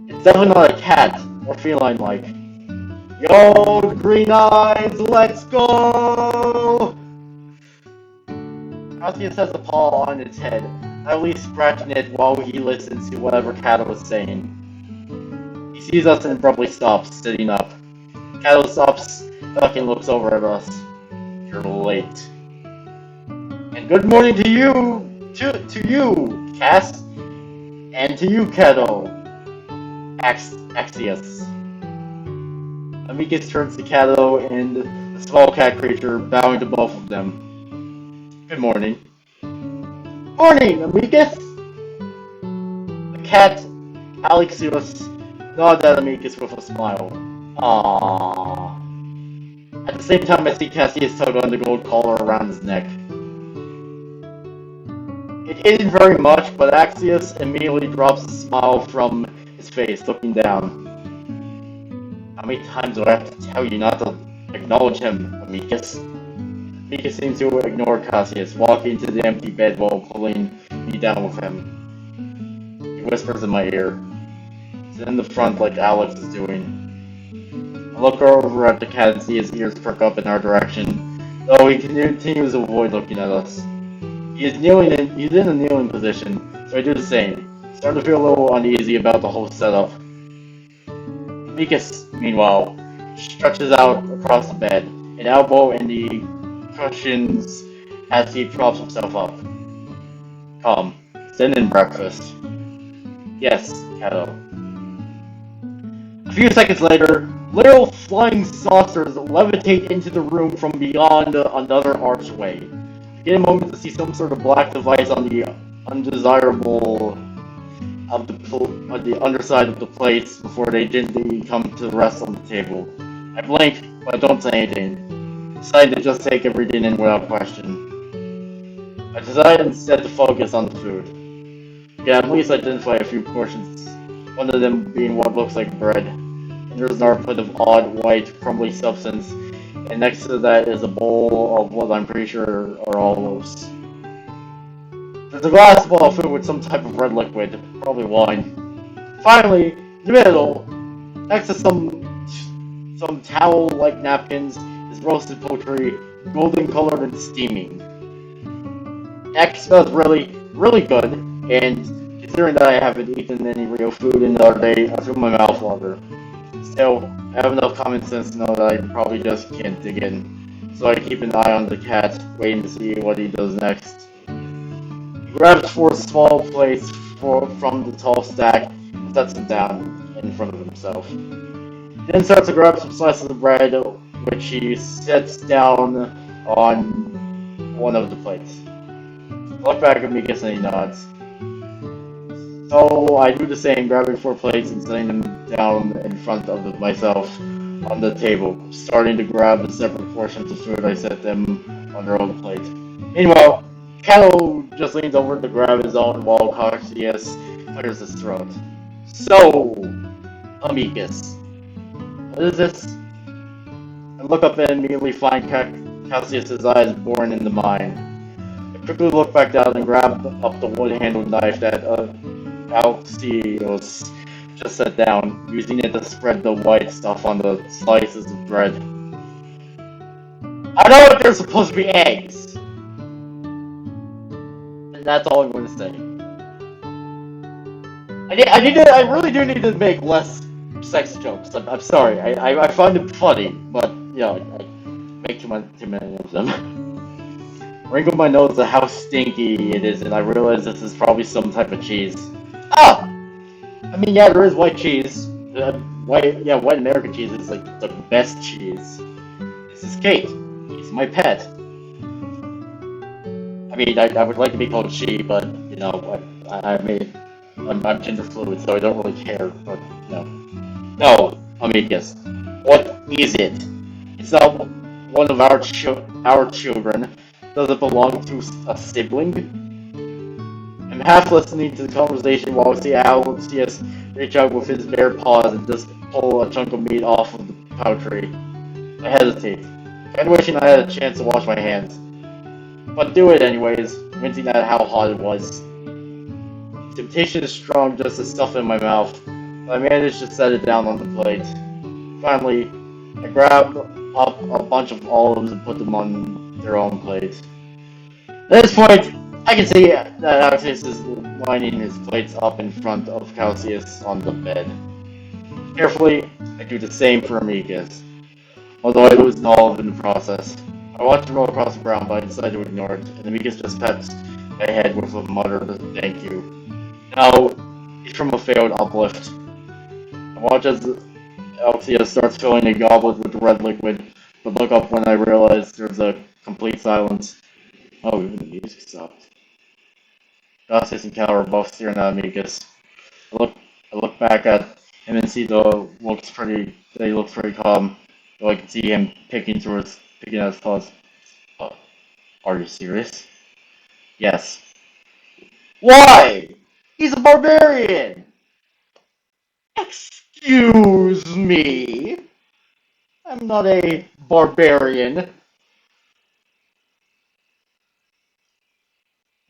It's definitely not a cat or feline like. Yo, green eyes, let's go! Cassius has a paw on its head, at least scratching it while he listens to whatever Kato is saying. He sees us and abruptly stops, sitting up. Kato stops, duck and looks over at us. You're late. And good morning to you, to you, Cass, and to you, Kato. Axius. Amicus turns to Kato and the small cat creature, bowing to both of them. Good morning. Morning, Amicus! The cat, Alexius, nods at Amicus with a smile. Aww. At the same time, I see Cassius tug on the gold collar around his neck. It isn't very much, but Axius immediately drops a smile from his face, looking down. How many times do I have to tell you not to acknowledge him, Amicus? Amicus seems to ignore Cassius, walking to the empty bed while pulling me down with him. He whispers in my ear. Sit in the front like Alex is doing. I look over at the cat and see his ears perk up in our direction, though he continues to avoid looking at us. He's in a kneeling position, so I do the same. Starting to feel a little uneasy about the whole setup. Amicus, meanwhile, stretches out across the bed, an elbow in the cushions as he props himself up. Come, send in breakfast. Yes, Kato. A few seconds later, literal flying saucers levitate into the room from beyond another archway. I get a moment to see some sort of black device on the undesirable of the underside of the plates before they gently come to rest on the table. I blink, but don't say anything. Decide to just take everything in without question. I decide instead to focus on the food. Yeah, at least identify a few portions, one of them being what looks like bread. And there's an armpit of odd, white, crumbly substance, and next to that is a bowl of what I'm pretty sure are olives. There's a glass full of food with some type of red liquid, probably wine. Finally, in the middle, next to some towel-like napkins, is roasted poultry, golden colored and steaming. It smells really, really good, and considering that I haven't eaten any real food in the other day, I feel my mouth water. Still, I have enough common sense to know that I probably just can't dig in, so I keep an eye on the cat, waiting to see what he does next. He grabs 4 small plates from the tall stack and sets them down in front of himself. Then starts to grab some slices of bread, which he sets down on one of the plates. I look back at Amicus and he nods. So I do the same, grabbing 4 plates and setting them down in front of myself on the table, starting to grab the separate portions of food I set them on their own plate. Meanwhile, Kato just leans over to grab his own while Cassius clears his throat. So, Amicus, what is this? I look up and immediately find Cassius's eyes boring into mine. I quickly look back down and grab up the wood-handled knife that Alexios just set down, using it to spread the white stuff on the slices of bread. I know if they're supposed to be eggs! And that's all I'm going to say. I really do need to make less sex jokes. I'm sorry. I find it funny, but, you know, I make too many of them. Wrinkle my nose at how stinky it is, and I realize this is probably some type of cheese. Ah! I mean, yeah, there is white cheese. White American cheese is like the best cheese. This is Kate. She's my pet. I mean, I would like to be called she, but you know, I'm gender fluid, so I don't really care. But you know, no, Amicus, what is it? It's not one of our children. Does it belong to a sibling? I'm half listening to the conversation while I see Alexius reach out with his bare paws and just pull a chunk of meat off of the poultry. I hesitate, kinda wishing I had a chance to wash my hands. But do it anyways, wincing at how hot it was. Temptation is strong just to stuff it in my mouth, but I managed to set it down on the plate. Finally, I grabbed up a bunch of olives and put them on their own plate. At this point, I can see that Alexius is lining his plates up in front of Calcius on the bed. Carefully, I do the same for Amicus, although I lose an olive in the process. I watch him roll across the ground, but I decide to ignore it, and Amicus just pats my head with a muttered thank you. Now, he's from a failed uplift. I watch as Althea starts filling a goblet with the red liquid, but look up when I realize there's a complete silence. Oh, even the music stopped. Gossius and Cal are both staring at Amicus. I look back at him and see he looks pretty calm, though I can see him picking at his claws. Uh, are you serious? Yes. Why? He's a barbarian! Excuse me? I'm not a barbarian.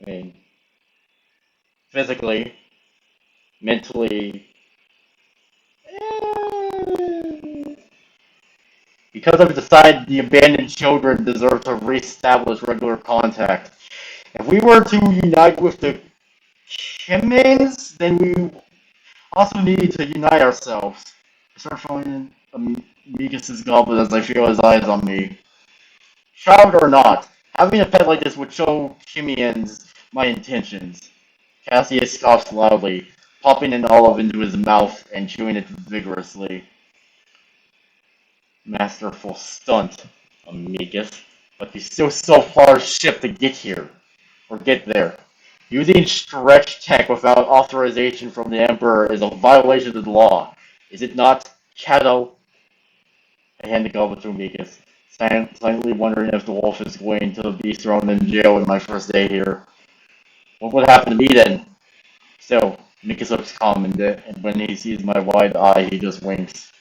I mean, physically, mentally. eh, Because I've decided the abandoned children deserve to reestablish regular contact. If we were to unite with the Chimings, then we also need to unite ourselves. I start filling in Amicus's goblet as I feel his eyes on me. Child or not, having a pet like this would show Chimians my intentions. Cassius scoffs loudly, popping an olive into his mouth and chewing it vigorously. Masterful stunt, Amicus, but you're still so far ship to get here, or get there. Using stretch tech without authorization from the Emperor is a violation of the law. Is it not, Shadow? I hand the goblet to Amicus, silently wondering if the wolf is going to be thrown in jail in my first day here. What would happen to me then? Still, Amicus looks calm, and when he sees my wide eye, he just winks.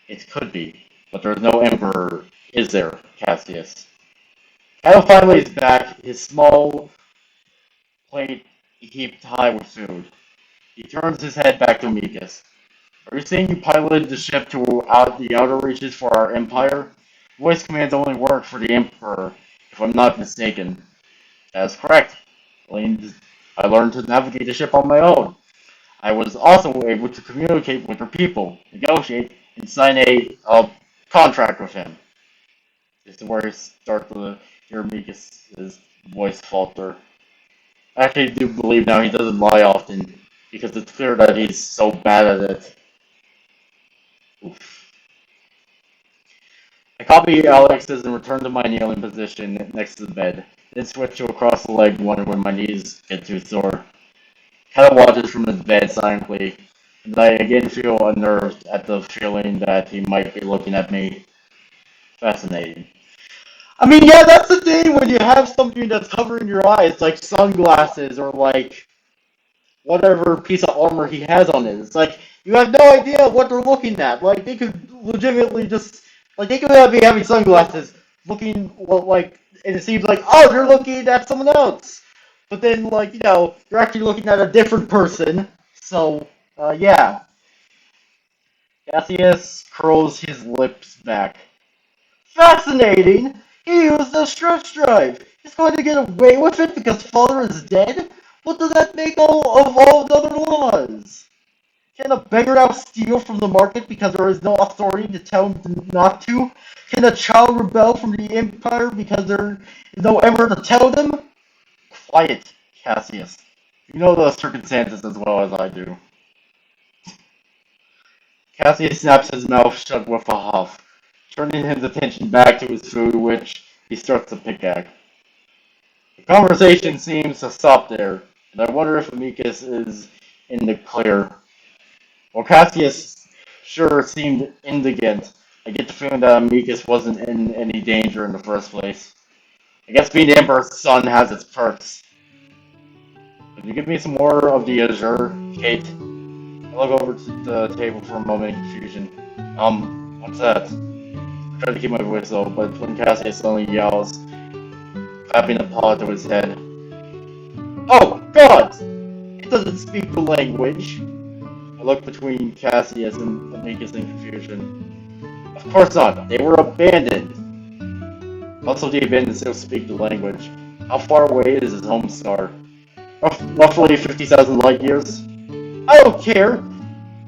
It could be, but there's no Emperor, is there, Cassius? Shadow finally is back, his small plate heaped high with food. He turns his head back to Amicus. Are you saying you piloted the ship to out the outer reaches for our empire? Voice commands only work for the Emperor, if I'm not mistaken. That's correct. I learned to navigate the ship on my own. I was also able to communicate with her people, negotiate, and sign a contract with him. This is where I start to hear Amicus' voice falter. I actually do believe now he doesn't lie often, because it's clear that he's so bad at it. Oof. I copy Alex's and return to my kneeling position next to the bed, then switch to a cross-legged one when my knees get too sore. Kata watches from his bed silently, and I again feel unnerved at the feeling that he might be looking at me. Fascinating. I mean, yeah, that's the thing when you have something that's covering your eyes, like sunglasses or like whatever piece of armor he has on it. It's like you have no idea what they're looking at. Like they could legitimately just like they could be having sunglasses, looking like, and it seems like oh they're looking at someone else, but then like they're actually looking at a different person. So yeah, Cassius curls his lips back. Fascinating. He used a stretch drive. He's going to get away with it because father is dead. What does that make of all the other laws? Can a beggar now steal from the market because there is no authority to tell him not to? Can a child rebel from the empire because there is no emperor to tell them? Quiet, Cassius. You know the circumstances as well as I do. Cassius snaps his mouth shut with a huff, turning his attention back to his food, which he starts to pick at. The conversation seems to stop there, and I wonder if Amicus is in the clear. While Cassius sure seemed indigent, I get the feeling that Amicus wasn't in any danger in the first place. I guess being the Emperor's son has its perks. Could you give me some more of the azure, Kate? I look over to the table for a moment in confusion. What's that? I try to keep my voice low, but when Cassius suddenly yells, clapping a paw to his head. Oh, God! It doesn't speak the language! I look between Cassius and Amicus in confusion. Of course not. They were abandoned. Also, the abandoned still speak the language. How far away is his home star? Roughly 50,000 light years. I don't care!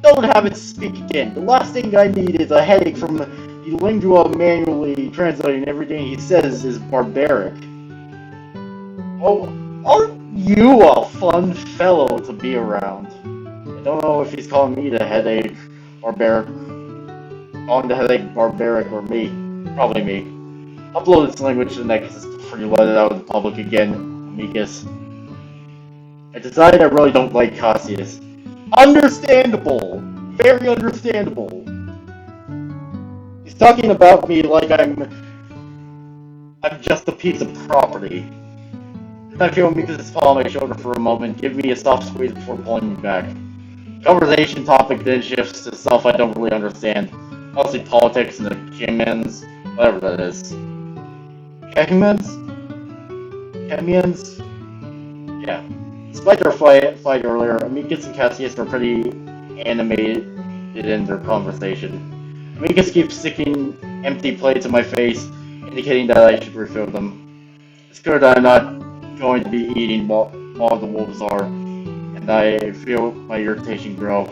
Don't have it speak again. The last thing I need is a headache from the lingua manually translating everything he says is barbaric. Oh, aren't you a fun fellow to be around? I don't know if he's calling me the headache barbaric, calling the headache barbaric or me. Probably me. Upload this language to the Nexus before you let it out in the public again, Amicus. I decided I really don't like Cassius. Understandable! Very understandable. He's talking about me like I'm just a piece of property. Then I feel Amicus' paw on my shoulder for a moment, give me a soft squeeze before pulling me back. Conversation topic then shifts to stuff I don't really understand. Mostly politics and the Kimians, whatever that is. Kimians? Kimians? Yeah. Despite their fight earlier, Amicus and Cassius were pretty animated in their conversation. Amicus keeps sticking empty plates in my face, indicating that I should refill them. It's clear that I'm not going to be eating while the wolves are, and I feel my irritation grow.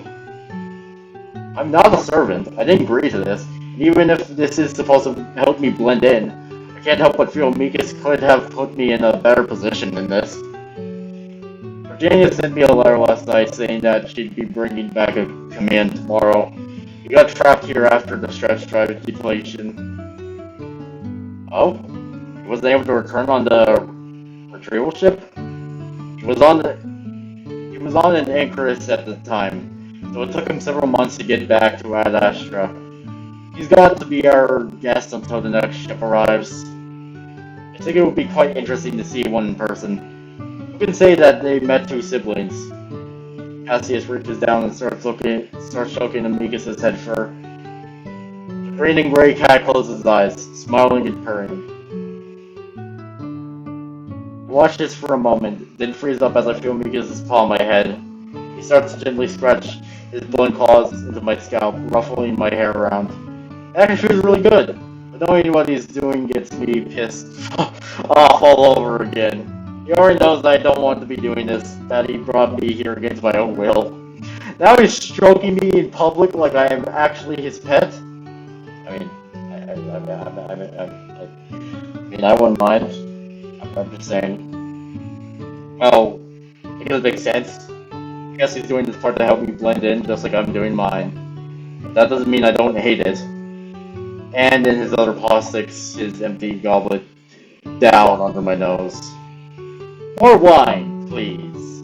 I'm not a servant. I didn't agree to this. And even if this is supposed to help me blend in, I can't help but feel Amicus could have put me in a better position than this. Virginia sent me a letter last night saying that she'd be bringing back a command tomorrow. We got trapped here after the stretch drive depletion. Oh? He wasn't able to return on the retrieval ship? He was on an Anchorage at the time, so it took him several months to get back to AdAstra. He's got to be our guest until the next ship arrives. I think it would be quite interesting to see one in person. You can say that they met two siblings. Cassius reaches down and starts stroking Amicus' head fur. The green and gray cat closes his eyes, smiling and purring. I watch this for a moment, then freeze up as I feel Amicus' paw on my head. He starts to gently scratch his blunt claws into my scalp, ruffling my hair around. It actually feels really good, but knowing what he's doing gets me pissed off all over again. He already knows that I don't want to be doing this, that he brought me here against my own will. Now he's stroking me in public like I am actually his pet? I mean, I wouldn't mind. I'm just saying. Well, it doesn't make sense. I guess he's doing this part to help me blend in, just like I'm doing mine. But that doesn't mean I don't hate it. And in his other paw sticks his empty goblet down under my nose. More wine, please.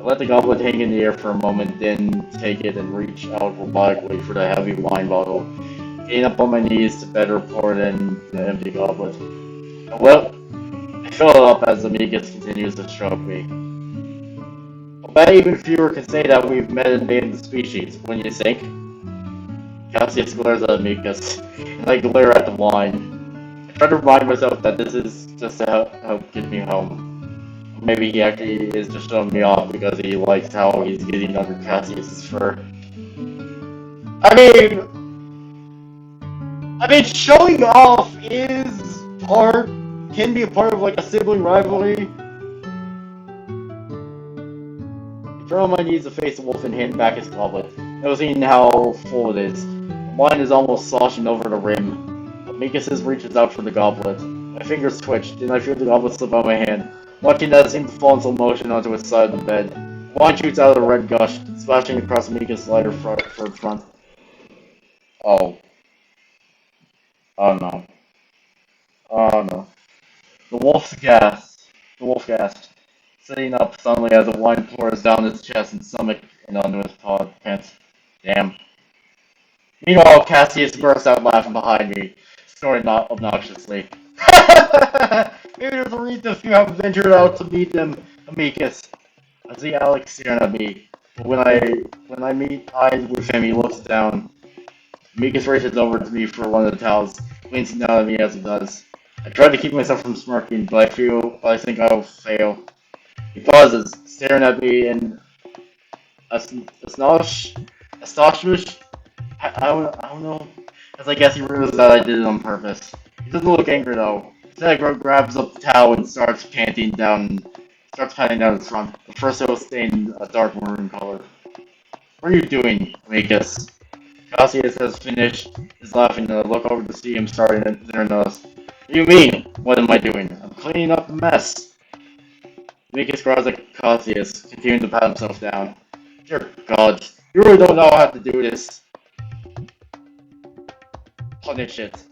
I let the goblet hang in the air for a moment, then take it and reach out robotically for the heavy wine bottle, getting up on my knees to better pour it in the empty goblet. Well, I fill it up as Amicus continues to stroke me. I'll bet even fewer can say that we've met and made the species, wouldn't you think? Cassius glares at Amicus, and I glare at the wine. I try to remind myself that this is just to help get me home. Maybe he actually is just showing me off because he likes how he's getting under Cassius' fur. I mean, showing off can be a part of like a sibling rivalry. I throw on my knees to face the wolf and hand back his goblet, noticing how full it is. The wine is almost sloshing over the rim. Amicus reaches out for the goblet. My fingers twitch, then I feel the goblet slip out of my hand. Watching that seem to fall in slow motion onto its side of the bed. Wine shoots out of the red gush, splashing across Amicus' lighter front. Oh. Oh no. Oh no. The wolf gasped, sitting up suddenly as the wine pours down his chest and stomach and onto his pants. Damn. Meanwhile, Cassius bursts out laughing behind me, snorting obnoxiously. Maybe there's a reason if you haven't ventured out to meet them, Amicus. I see Alex staring at me, but when I meet eyes with him, he looks down. Amicus races over to me for one of the towels, glancing down at me as he does. I try to keep myself from smirking, but I think I'll fail. He pauses, staring at me in astonishment. I don't know. As I guess he realizes that I did it on purpose. He doesn't look angry though. Instead, grabs up the towel and starts patting down his front. The first it was stained a dark maroon color. What are you doing, Amicus? Cassius has finished, is laughing, and I look over to see him starting at their nose. What do you mean? What am I doing? I'm cleaning up the mess. Amicus growls at Cassius, continuing to pat himself down. Dear God, you really don't know how to do this. Punish it.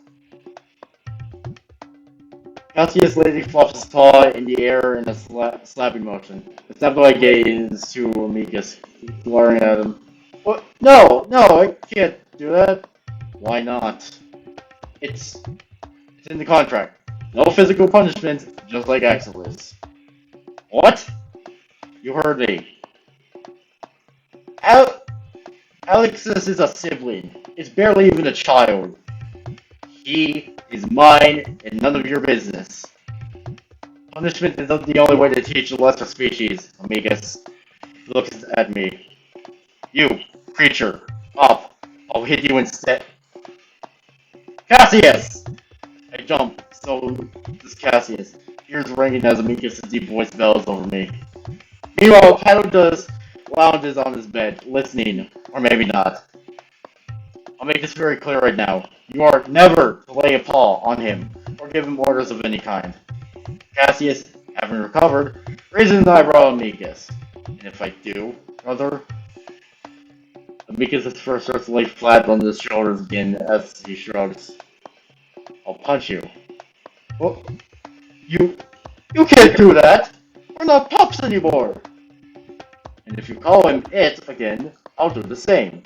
Cassius lazily flops his paw in the air in a slapping motion. The samurai gaze to Amicus, glaring at him. What? No, I can't do that. Why not? It's in the contract. No physical punishment, just like Axel is. What? You heard me. Al- Alexis is a sibling. It's barely even a child. He is mine and none of your business. Punishment is not the only way to teach the lesser species, Amicus. He looks at me. You, creature, up. I'll hit you instead. Cassius! I jump, so does Cassius. Ears ringing as Amicus' deep voice bells over me. Meanwhile, Paddle does lounges on his bed, listening, or maybe not. I'll make this very clear right now. You are never to lay a paw on him, or give him orders of any kind. Cassius, having recovered, raises an eyebrow at Amicus. And if I do, brother? Amicus' first starts to lay flat on his shoulders again as he shrugs. I'll punch you. Well, you can't do that! We're not pups anymore! And if you call him it again, I'll do the same.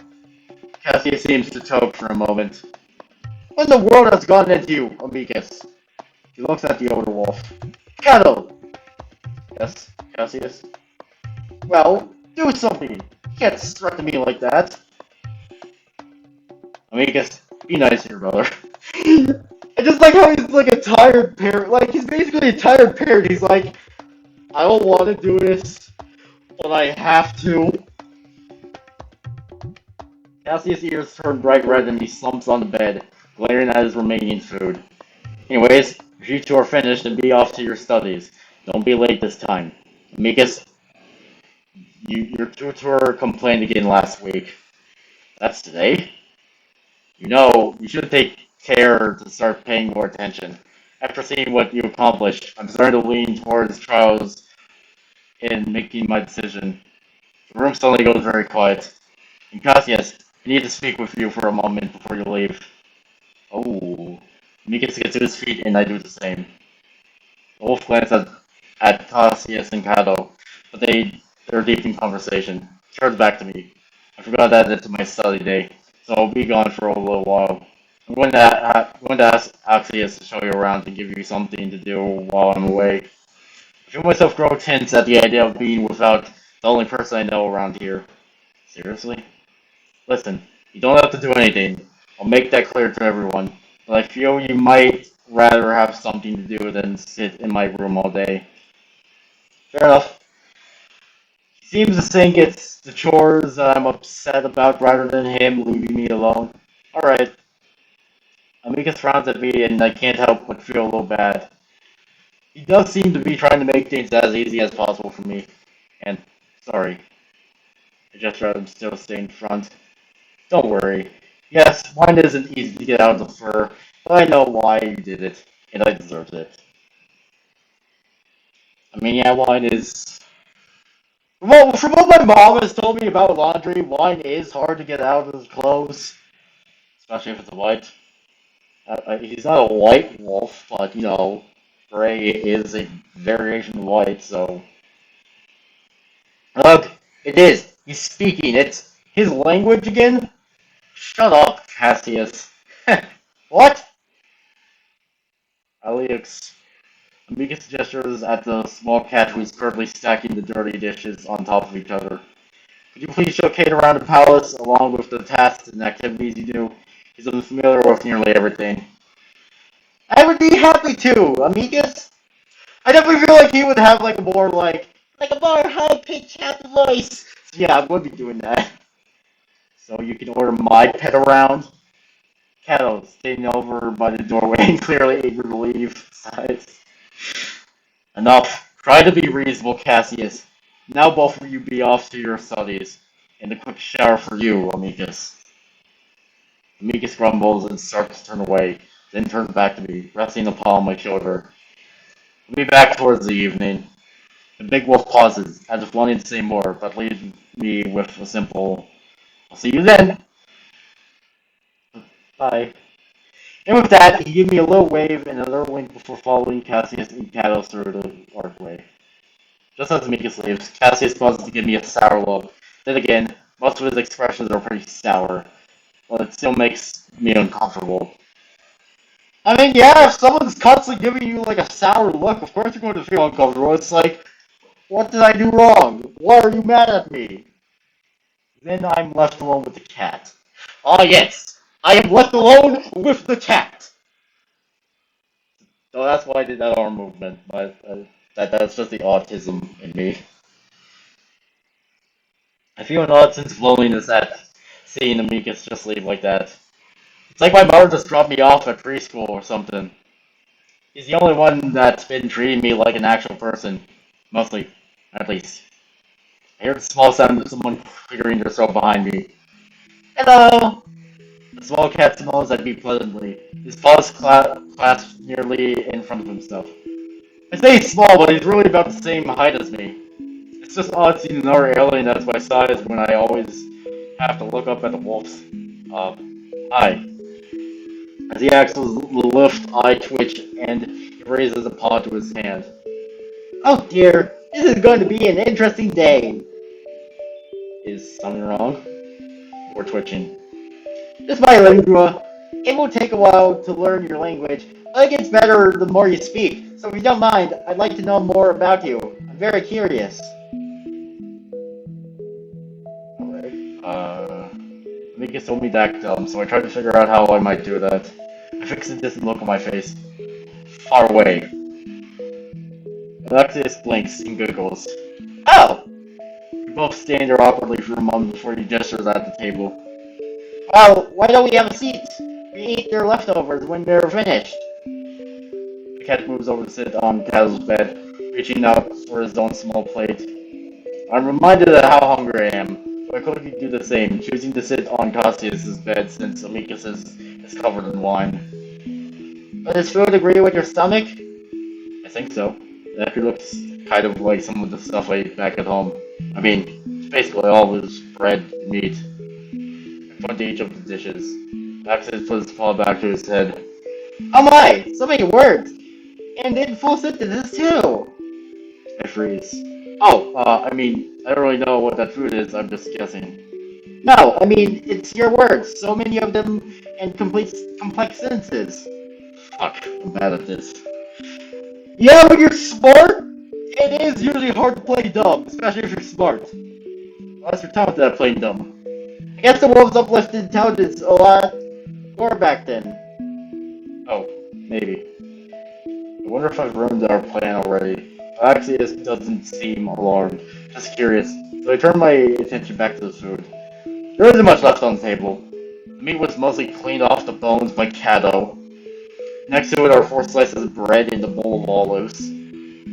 Cassius seems to choke for a moment. What in the world has gotten into you, Amicus? He looks at the older wolf. Cattle! Yes, Cassius? Well, do something! You can't threaten me like that! Amicus, be nice here, brother. I just like how he's like a tired parent. Like, he's basically a tired parent. He's like, I don't want to do this, but I have to. Cassius' ears turn bright red and he slumps on the bed, glaring at his remaining food. Anyways, if you two are finished, then be off to your studies. Don't be late this time. Amicus, your tutor complained again last week. That's today? You know, you should take care to start paying more attention. After seeing what you accomplished, I'm starting to lean towards trials in making my decision. The room suddenly goes very quiet. And Cassius, I need to speak with you for a moment before you leave. Oh. Amicus gets to his feet and I do the same. The wolf glances at Cassius and Kato, but they're deep in conversation. Turns back to me. I forgot that it's my study day, so I'll be gone for a little while. I'm going to ask Axius to show you around and give you something to do while I'm away. I feel myself grow tense at the idea of being without the only person I know around here. Seriously? Listen, you don't have to do anything. I'll make that clear to everyone. But I feel you might rather have something to do than sit in my room all day. Fair enough. He seems to think it's the chores I'm upset about rather than him leaving me alone. Alright. Amicus frowns at me and I can't help but feel a little bad. He does seem to be trying to make things as easy as possible for me. And, sorry. I just rather still stay in front. Don't worry. Yes, mine isn't easy to get out of the fur, but I know why you did it, and I deserved it. I mean, yeah, wine is. From what my mom has told me about laundry, wine is hard to get out of his clothes, especially if it's a white. He's not a white wolf, but you know, gray is a variation of white, so. Look, it is. He's speaking. It's his language again? Shut up, Cassius. What? Alex Amicus gestures at the small cat who is currently stacking the dirty dishes on top of each other. Could you please show Kate around the palace, along with the tasks and activities you do? He's unfamiliar with nearly everything. I would be happy to, Amicus. I definitely feel like he would have like a more high-pitched happy voice. So yeah, I would be doing that. So you can order my pet around. Cato, standing over by the doorway and clearly eager to leave, sighs. Enough. Try to be reasonable, Cassius. Now both of you be off to your studies. And a quick shower for you, Amicus. Amicus grumbles and starts to turn away, then turns back to me, resting upon my shoulder. We'll be back towards the evening. The big wolf pauses, as if wanting to say more, but leaves me with a simple, I'll see you then. Bye. And with that, he gave me a little wave and another wink before following Cassius and Cato through the archway. Just as Amicus leaves, Cassius pauses to give me a sour look. Then again, most of his expressions are pretty sour, but it still makes me uncomfortable. I mean, yeah, if someone's constantly giving you like a sour look, of course you're going to feel uncomfortable. It's like, what did I do wrong? Why are you mad at me? Then I'm left alone with the cat. Ah, yes, I am left alone with the cat. So that's why I did that arm movement. But that's just the autism in me. I feel an odd sense of loneliness at seeing Amicus just leave like that. It's like my mother just dropped me off at preschool or something. He's the only one that's been treating me like an actual person. Mostly, at least. I heard the small sound of someone clearing their throat behind me. Hello! The small cat smells at me pleasantly, his paws clasped nearly in front of himself. I say he's small, but he's really about the same height as me. It's just odd seeing another alien that's my size when I always have to look up at the wolves. Hi. As he acts the lift, I twitch, and he raises a paw to his hand. Oh dear, this is going to be an interesting day. Is something wrong? We're twitching. Just my lingua. It will take a while to learn your language, but it gets better the more you speak. So if you don't mind, I'd like to know more about you. I'm very curious. Alright. Amicus told me that dumb, so I tried to figure out how I might do that. I fixed a distant look on my face. Far away. Alexius blinks and giggles. Oh! We both stand there awkwardly for a moment before he gestures at the table. Well, why don't we have a seat? We eat their leftovers when they're finished. The cat moves over to sit on Kaz's bed, reaching out for his own small plate. I'm reminded of how hungry I am, so I quickly do the same, choosing to sit on Cassius's bed since Amicus is covered in wine. Does food agree with your stomach? I think so. It actually looks kind of like some of the stuff I ate back at home. I mean, it's basically all this bread and meat. I point to each of the dishes. Maximus puts his paw back to his head. Oh my! So many words! And in full sentences too! I freeze. Oh, I mean, I don't really know what that food is, I'm just guessing. No, I mean, it's your words, so many of them, and complex sentences. Fuck, I'm bad at this. Yeah, when you're smart, it is usually hard to play dumb, especially if you're smart. Unless you're talented at playing dumb. I guess the world's uplifted intelligence a lot more back then. Oh, maybe. I wonder if I've ruined our plan already. Actually, this doesn't seem alarmed, just curious. So I turn my attention back to the food. There isn't much left on the table. The meat was mostly cleaned off the bones by Cato. Next to it are 4 slices of bread and a bowl of olives.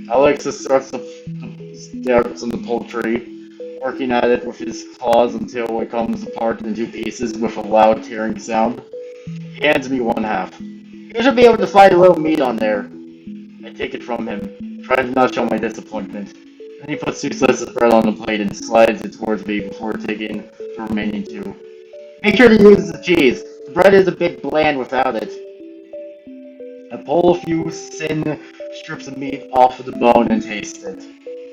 Alexis starts to stare at the poultry, working at it with his claws until it comes apart into pieces with a loud tearing sound. He hands me one half. You should be able to find a little meat on there. I take it from him, trying to not show my disappointment. Then he puts 2 slices of bread on the plate and slides it towards me before taking the remaining 2. Make sure to use the cheese. The bread is a bit bland without it. I pull a few thin strips of meat off of the bone and taste it.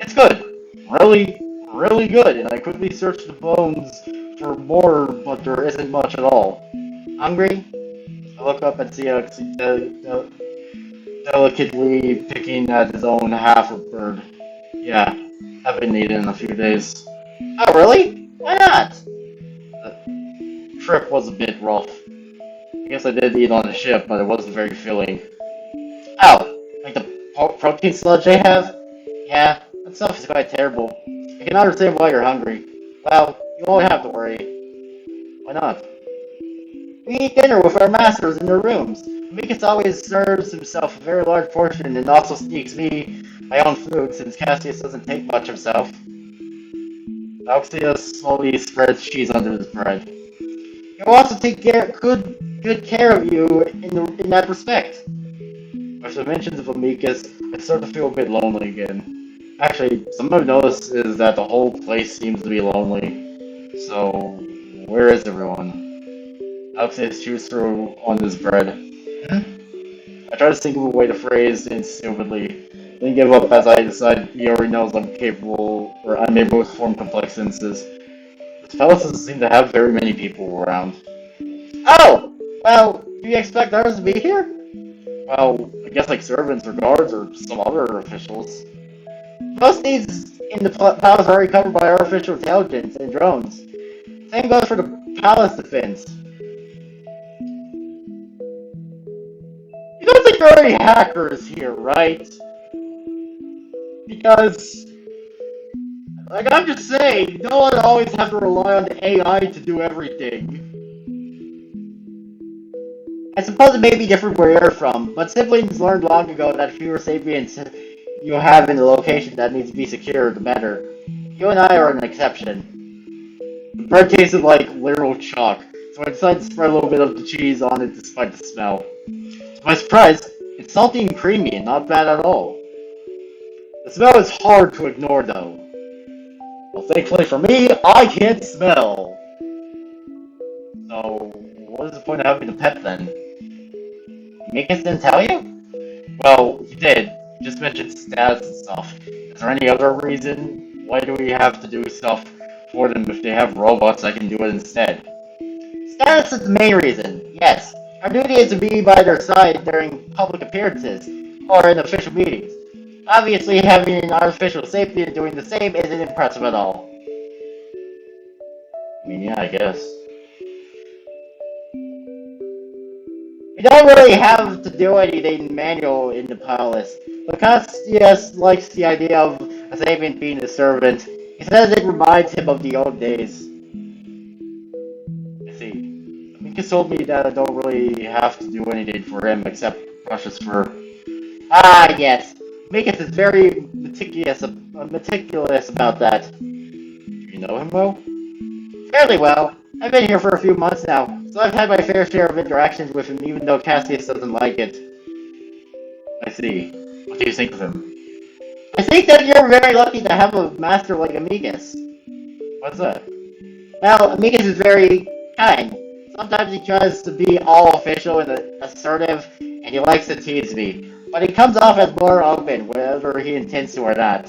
It's good. Really, really good. And I quickly search the bones for more, but there isn't much at all. Hungry? I look up and see Alex delicately picking at his own half of bird. Yeah, haven't eaten in a few days. Oh, really? Why not? The trip was a bit rough. I guess I did eat on the ship, but it wasn't very filling. Oh, like the protein sludge they have? Yeah, that stuff is quite terrible. I can understand why you're hungry. Well, you won't have to worry. Why not? We eat dinner with our masters in their rooms. Amicus always serves himself a very large portion and also sneaks me my own food since Cassius doesn't take much himself. Alexius slowly spreads cheese under his bread. He will also take good care of you in that respect. With the mentions of Amicus, I start to feel a bit lonely again. Actually, something I've noticed is that the whole place seems to be lonely. So, where is everyone? Alexius chews through on his bread. I try to think of a way to phrase it stupidly, then give up as I decide he already knows I'm capable or unable to form complex sentences. This palace doesn't seem to have very many people around. Oh! Well, do you expect others to be here? Well, I guess like servants or guards or some other officials. Most needs in the palace are already covered by artificial intelligence and drones. Same goes for the palace defense. You don't think there are any hackers here, right? Because, like I'm just saying, you don't always have to rely on the AI to do everything. I suppose it may be different where you're from, but siblings learned long ago that fewer sapiens you have in a location that needs to be secure, the better. You and I are an exception. The bread tasted like literal chalk, so I decided to spread a little bit of the cheese on it despite the smell. To my surprise, it's salty and creamy and not bad at all. The smell is hard to ignore though. Well, thankfully for me, I can't smell. So, what is the point of having a pet then? Mikas didn't tell you? Well, he did. He just mentioned stats and stuff. Is there any other reason? Why do we have to do stuff for them if they have robots that can do it instead? Status is the main reason, yes. Our duty is to be by their side during public appearances, or in official meetings. Obviously, having an artificial safety and doing the same isn't impressive at all. I mean, yeah, I guess. We don't really have to do anything manual in the palace, but Castius likes the idea of a servant being a servant. He says it reminds him of the old days. I see. Amicus told me that I don't really have to do anything for him except brush his fur. Ah, yes. Amicus is very meticulous about that. Do you know him well? Fairly well. I've been here for a few months now, so I've had my fair share of interactions with him even though Cassius doesn't like it. I see. What do you think of him? I think that you're very lucky to have a master like Amicus. What's that? Well, Amicus is very kind. Sometimes he tries to be all official and assertive, and he likes to tease me. But he comes off as more open, whether he intends to or not.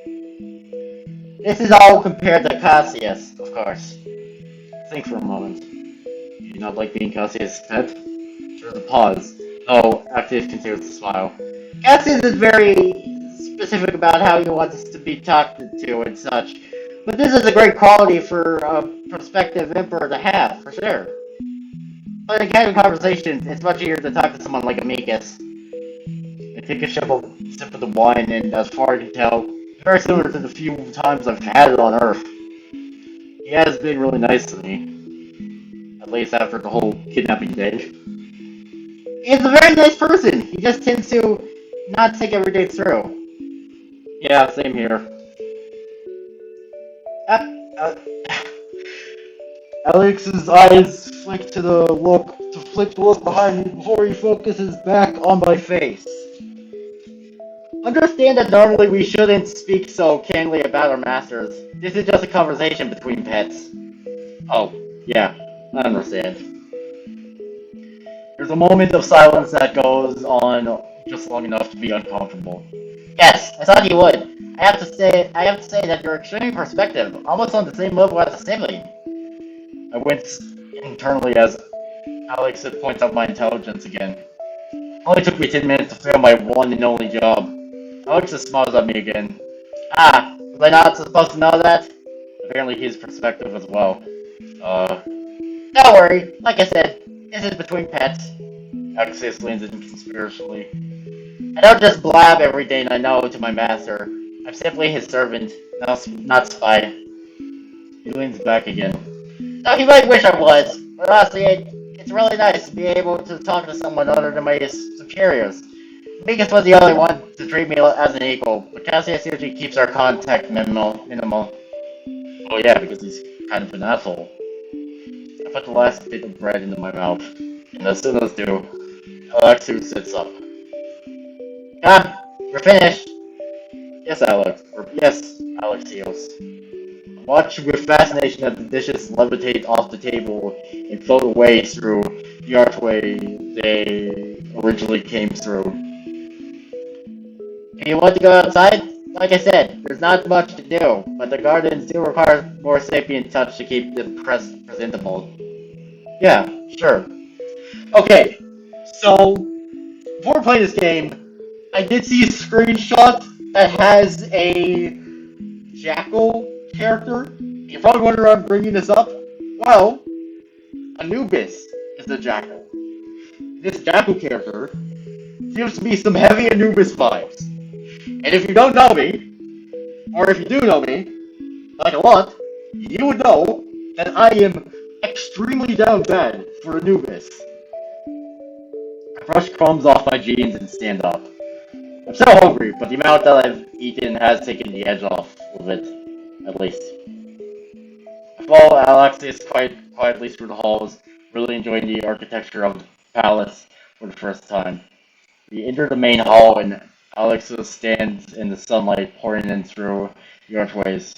This is all compared to Cassius, of course. Think for a moment. Do you not like being Cassius' pet? There's a pause. Oh, Actius continues to smile. Cassius is very specific about how he wants to be talked to and such. But this is a great quality for a prospective emperor to have, for sure. But in casual conversations, it's much easier to talk to someone like Amicus. I take a sip of the wine, and as far as I can tell, it's very similar to the few times I've had it on Earth. He has been really nice to me. At least after the whole kidnapping thing. He's a very nice person. He just tends to not take everything through. Yeah, same here. Uh, uh, Alex's eyes flick to the look behind me before he focuses back on my face. Understand that normally we shouldn't speak so candidly about our masters. This is just a conversation between pets. Oh, yeah, I understand. There's a moment of silence that goes on just long enough to be uncomfortable. Yes, I thought you would. I have to say that you're extremely perspective, almost on the same level as a sibling. I wince internally as Alex points out my intelligence again. Only took me 10 minutes to fail my one and only job. Alex just smiles at me again. Ah, was I not supposed to know that? Apparently his perspective as well. Uh, don't worry. Like I said, this is between pets. Alexius leans in conspiracially. I don't just blab everything I know to my master. I'm simply his servant, not spy. He leans back again. Now, he might wish I was, but honestly, it's really nice to be able to talk to someone other than my superiors. Vegas was the only one to treat me as an equal, but Cassius usually keeps our contact minimal. Oh yeah, because he's kind of an asshole. I put the last bit of bread into my mouth, and as soon as I do, Alexiu sits up. Ah, we're finished. Yes, Alexios. Watch with fascination as the dishes levitate off the table and float away through the archway they originally came through. Do you want to go outside? Like I said, there's not much to do, but the gardens do require more sapient touch to keep them presentable. Yeah, sure. Okay, so before playing this game, I did see a screenshot that has a Jackal character. You're probably wondering why I'm bringing this up. Well, Anubis is the Jackal. This Jackal character seems to be some heavy Anubis vibes. And if you don't know me, or if you do know me, like a lot, you would know that I am extremely down bad for Anubis. I brush crumbs off my jeans and stand up. I'm still hungry, but the amount that I've eaten has taken the edge off of it, at least. I follow Alexius quietly through the halls, really enjoying the architecture of the palace for the first time. We enter the main hall, and Alexius stands in the sunlight pouring in through the archways.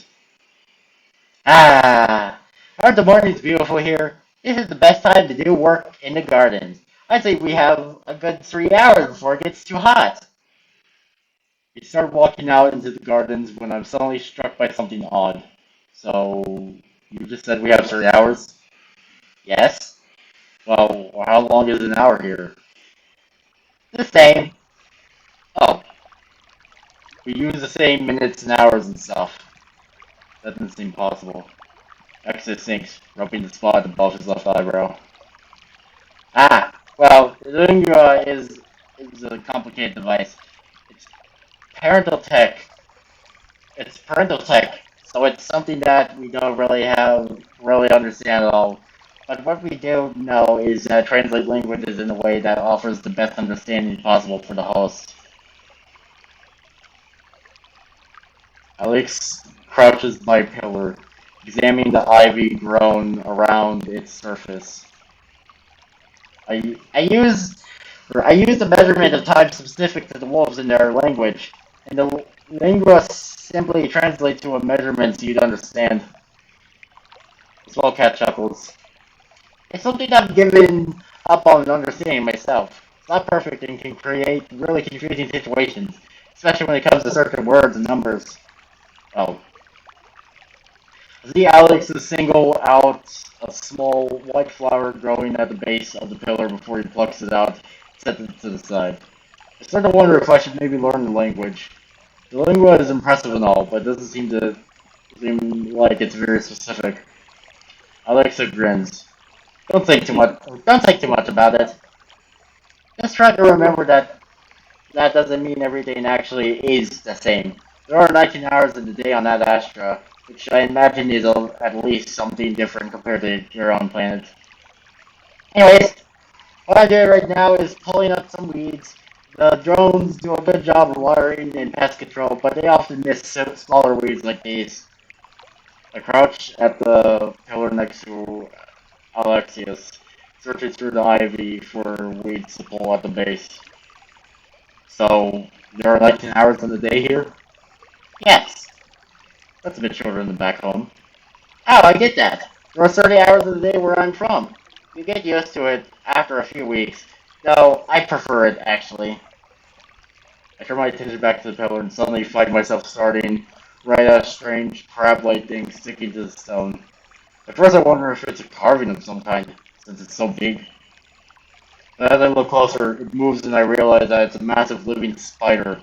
Ah, aren't the mornings beautiful here? This is the best time to do work in the gardens. I'd say we have a good 3 hours before it gets too hot. We start walking out into the gardens when I'm suddenly struck by something odd. So, you just said we have 3 hours? Yes. Well, how long is an hour here? The same. Oh, we use the same minutes and hours and stuff. That doesn't seem possible. Exit sinks, rubbing the spot above his left eyebrow. Ah, well, the Lingua is a complicated device. It's parental tech. It's parental tech, so it's something that we don't really understand at all. But what we do know is translate languages in a way that offers the best understanding possible for the host. Alex crouches by a pillar, examining the ivy grown around its surface. I use the measurement of time specific to the wolves in their language, and the lingua simply translates to a measurement so you'd understand. The small cat chuckles. It's something I've given up on understanding myself. It's not perfect and can create really confusing situations, especially when it comes to certain words and numbers. Oh. See Alex is single out a small white flower growing at the base of the pillar before he plucks it out, sets it to the side. I start to wonder if I should maybe learn the language. The lingua is impressive and all, but it doesn't seem like it's very specific. Alexa grins. Don't think too much. Don't think too much about it. Just try to remember that that doesn't mean everything actually is the same. There are 19 hours in the day on AdAstra, which I imagine is at least something different compared to your own planet. Anyways, what I'm doing right now is pulling up some weeds. The drones do a good job of watering and pest control, but they often miss smaller weeds like these. I crouch at the pillar next to Alexius, searching through the ivy for weeds to pull at the base. So, there are 19 hours in the day here? Yes. That's a bit shorter than back home. Oh, I get that. There are 30 hours of the day where I'm from. You get used to it after a few weeks. Though, I prefer it, actually. I turn my attention back to the pillar and suddenly find myself starting right at a strange crab-like thing sticking to the stone. At first I wonder if it's a carving of some kind, since it's so big. But as I look closer, it moves and I realize that it's a massive living spider.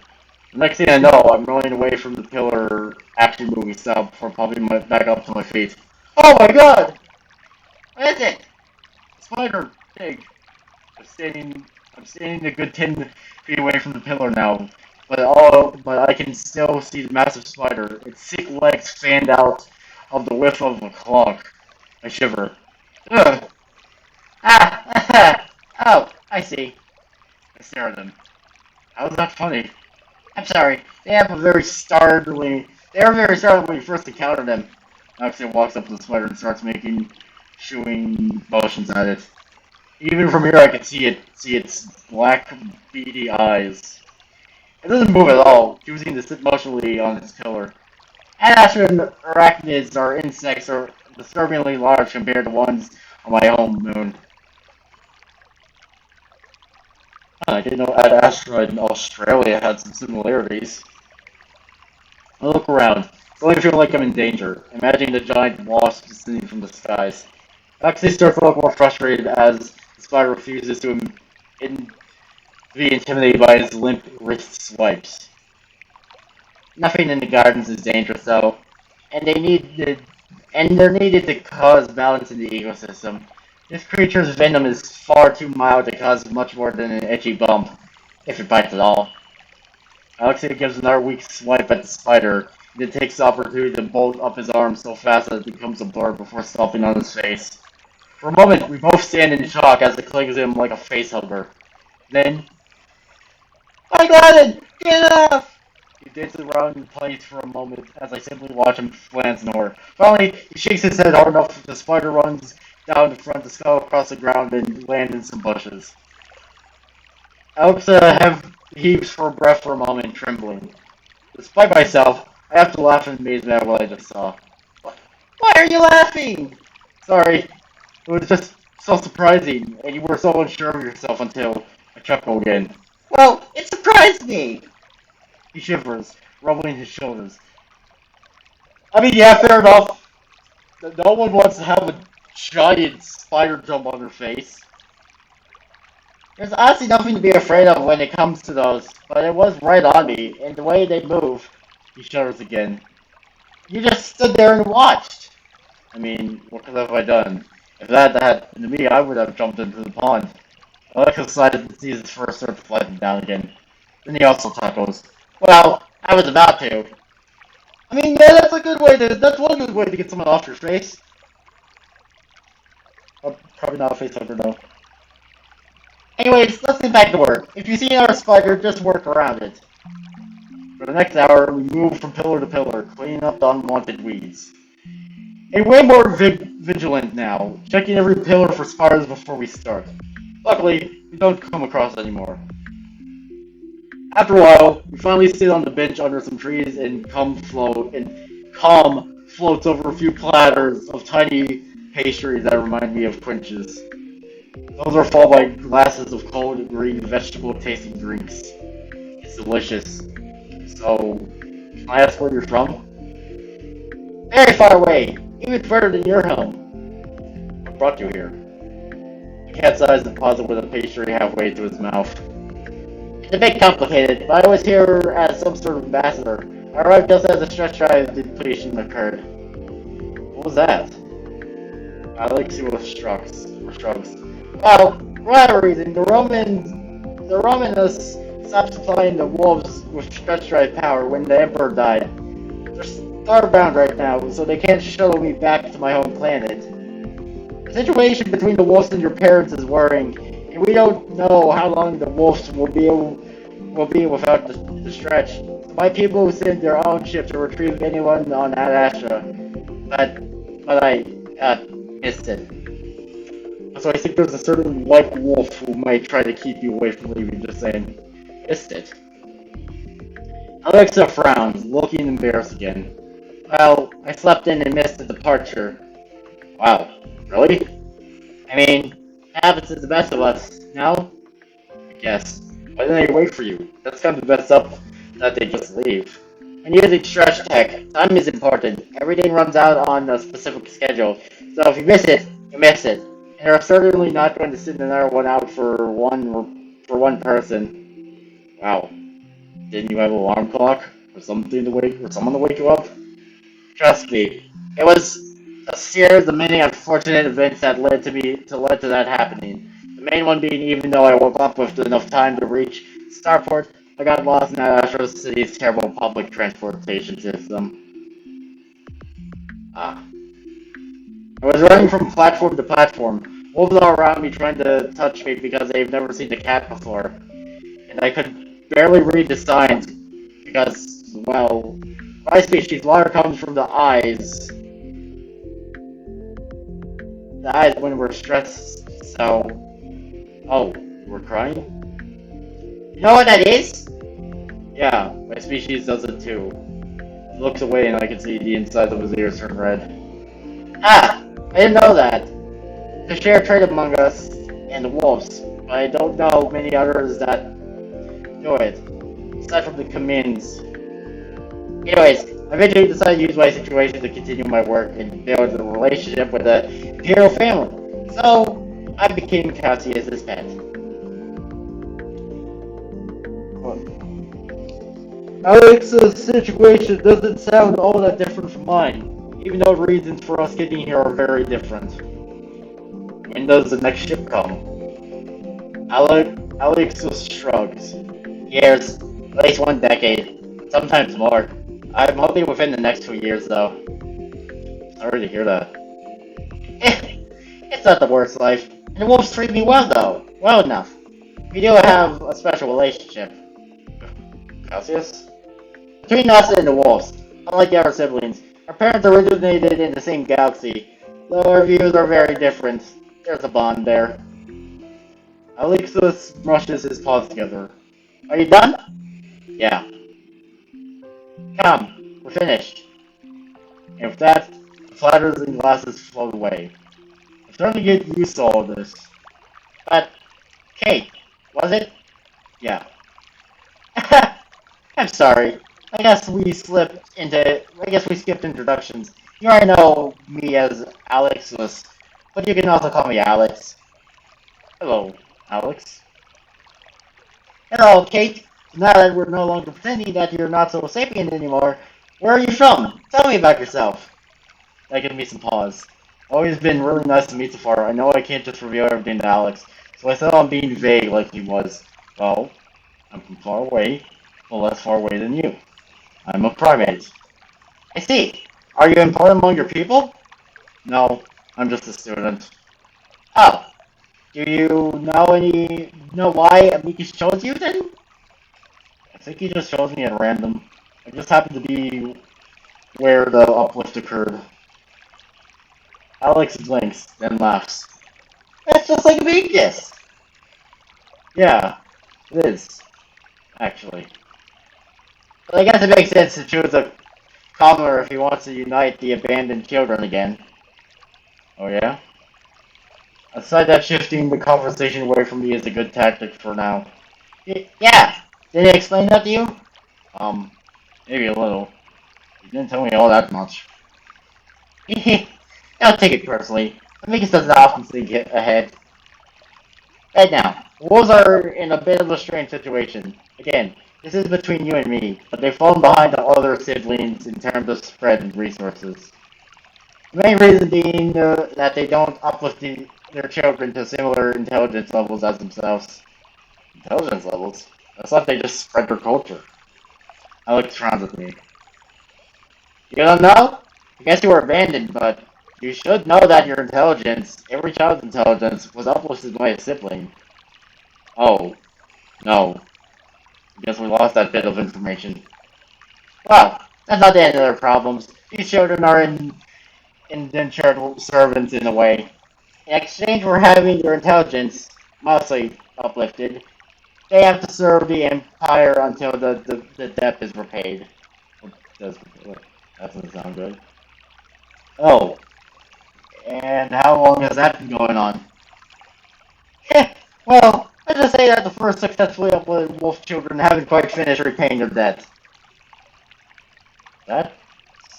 The next thing I know, I'm rolling away from the pillar, actually moving south before popping back up to my feet. Oh my god! What is it? Spider! Big. I'm standing, I'm standing a good 10 feet away from the pillar now, but I can still see the massive spider. Its thick legs fanned out of the width of a clock. I shiver. Ugh! Ah! Oh, I see. I stare at them. How is that funny? I'm sorry. They are very startled when you first encounter them. Actually walks up to the spider and starts making shooing motions at it. Even from here I can see its black beady eyes. It doesn't move at all, choosing to sit motionally on its pillar. AdAstra arachnids are insects are disturbingly large compared to ones on my home moon. I didn't know AdAstra in Australia had some similarities. I look around. Suddenly I feel like I'm in danger, imagining the giant wasp descending from the skies. I actually start to look more frustrated as the spider refuses in, be intimidated by his limp wrist swipes. Nothing in the gardens is dangerous though, and they're needed to cause balance in the ecosystem. This creature's venom is far too mild to cause much more than an itchy bump, if it bites at all. Alexei gives another weak swipe at the spider, and then takes the opportunity to bolt up his arm so fast that it becomes a blur before stomping on his face. For a moment, we both stand in shock as it clings him like a facehugger. Then, I got it! Get off! He dances around the place for a moment as I simply watch him glance north. Finally, he shakes his head hard enough that the spider runs down the front to scuttle across the ground and land in some bushes. Alex heaves for breath for a moment, trembling. Despite myself, I have to laugh in amazement at what I just saw. Why are you laughing? Sorry, it was just so surprising, and you were so unsure of yourself until I chuckle again. Well, it surprised me! He shivers, rubbling his shoulders. I mean, yeah, fair enough. No one wants to have a giant spider jump on their face. There's honestly nothing to be afraid of when it comes to those, but it was right on me, and the way they move. He shudders again. You just stood there and watched. I mean, what could have I done? If that had happened to me, I would have jumped into the pond. Alex decided to see his first start sliding down again. Then he also chuckles. Well, I was about to. I mean, yeah, that's one good way to get someone off your face. Probably not a face hugger, though. Anyways, let's get back to work. If you see another spider, just work around it. For the next hour, we move from pillar to pillar, cleaning up the unwanted weeds. And way more vigilant now, checking every pillar for spiders before we start. Luckily, we don't come across any more. After a while, we finally sit on the bench under some trees and calm floats over a few platters of tiny pastries that remind me of quinches. Those are followed by glasses of cold green vegetable tasting drinks. It's delicious. So, can I ask where you're from? Very far away, even further than your home. What brought you here? The cat's eyes deposit with a pastry halfway to his mouth. It's a bit complicated, but I was here as some sort of ambassador. I arrived just as the stretch drive depletion occurred. What was that? Alexios shrugs. Well, for whatever reason, the Romanists stopped supplying the wolves with stretch drive power when the Emperor died. They're starbound right now, so they can't shuttle me back to my home planet. The situation between the wolves and your parents is worrying, and we don't know how long the wolves will be without the stretch. So my people send their own ship to retrieve anyone on AdAstra, but I missed it. So I think there's a certain white wolf who might try to keep you away from leaving. Just saying, missed it. Alexa frowns, looking embarrassed again. Well, I slept in and missed the departure. Wow, really? I mean, happens to the best of us, no? I guess. Why didn't I wait for you? That's kind of messed up that they just leave. And using stretch tech, time is important. Everything runs out on a specific schedule. So if you miss it, you miss it. And are certainly not going to send another one out for one person. Wow. Didn't you have an alarm clock or something to wake or someone to wake you up? Trust me, it was a series of many unfortunate events that led to that happening. The main one being, even though I woke up with enough time to reach Starport, I got lost in AdAstra City's terrible public transportation system. Ah. I was running from platform to platform, wolves all around me trying to touch me because they've never seen a cat before. And I could barely read the signs because, well, my species water comes from the eyes. The eyes when we're stressed, so... Oh, we're crying? You know what that is? Yeah, my species does it too. He looks away and I can see the insides of his ears turn red. Ah! I didn't know that. It's a shared trait among us and the wolves, but I don't know many others that do it, aside from the Kamins. Anyways, I eventually decided to use my situation to continue my work and build a relationship with the Imperial family. So, I became Cassius's pet. Alex's situation doesn't sound all that different from mine, even though reasons for us getting here are very different. When does the next ship come? Alex just shrugs. Years, at least 1 decade, sometimes more. I'm hoping within the next 2 years, though. Sorry to hear that. It's not the worst life. And the wolves treat me well, though. Well enough. We do have a special relationship. Cassius? Between us and the wolves, unlike our siblings, our parents originated in the same galaxy, though our views are very different. There's a bond there. Alexis brushes his paws together. Are you done? Yeah. Come, we're finished. And with that, the platters and glasses float away. I'm starting to get used to all of this. But, Kate, was it? Yeah. I'm sorry. I guess we skipped introductions. You already know me as Alexis, but you can also call me Alex. Hello, Alex. Hello, Kate. Now that we're no longer pretending that you're not so sapient anymore, where are you from? Tell me about yourself. That gives me some pause. Always been really nice to meet so far. I know I can't just reveal everything to Alex, so I thought I'm being vague like he was. Well, I'm from far away, but less far away than you. I'm a primate. I see. Are you important among your people? No, I'm just a student. Oh, do you know why Amicus chose you then? I think he just chose me at random. I just happened to be where the uplift occurred. Alex blinks, then laughs. That's just like Amicus! Yeah, it is, actually. But I guess it makes sense to choose a commoner if he wants to unite the abandoned children again. Oh yeah? Aside that, shifting the conversation away from me is a good tactic for now. Yeah! Did he explain that to you? Maybe a little. He didn't tell me all that much. Don't take it personally. Amicus doesn't often think ahead. Right now, wolves are in a bit of a strange situation. Again, this is between you and me, but they've fallen behind the other siblings in terms of spread and resources. The main reason being that they don't uplift their children to similar intelligence levels as themselves. Intelligence levels? I thought they just spread their culture. Alex frowns at me. You don't know? I guess you were abandoned, but you should know that your intelligence, every child's intelligence, was uplifted by a sibling. Oh, no. I guess we lost that bit of information. Well, that's not the end of their problems. These children are indentured servants in a way. In exchange for having their intelligence mostly uplifted, they have to serve the Empire until the debt is repaid. That doesn't sound good. Oh, and how long has that been going on? Well, let's just say that the first successfully uploaded wolf children haven't quite finished repaying their debt. That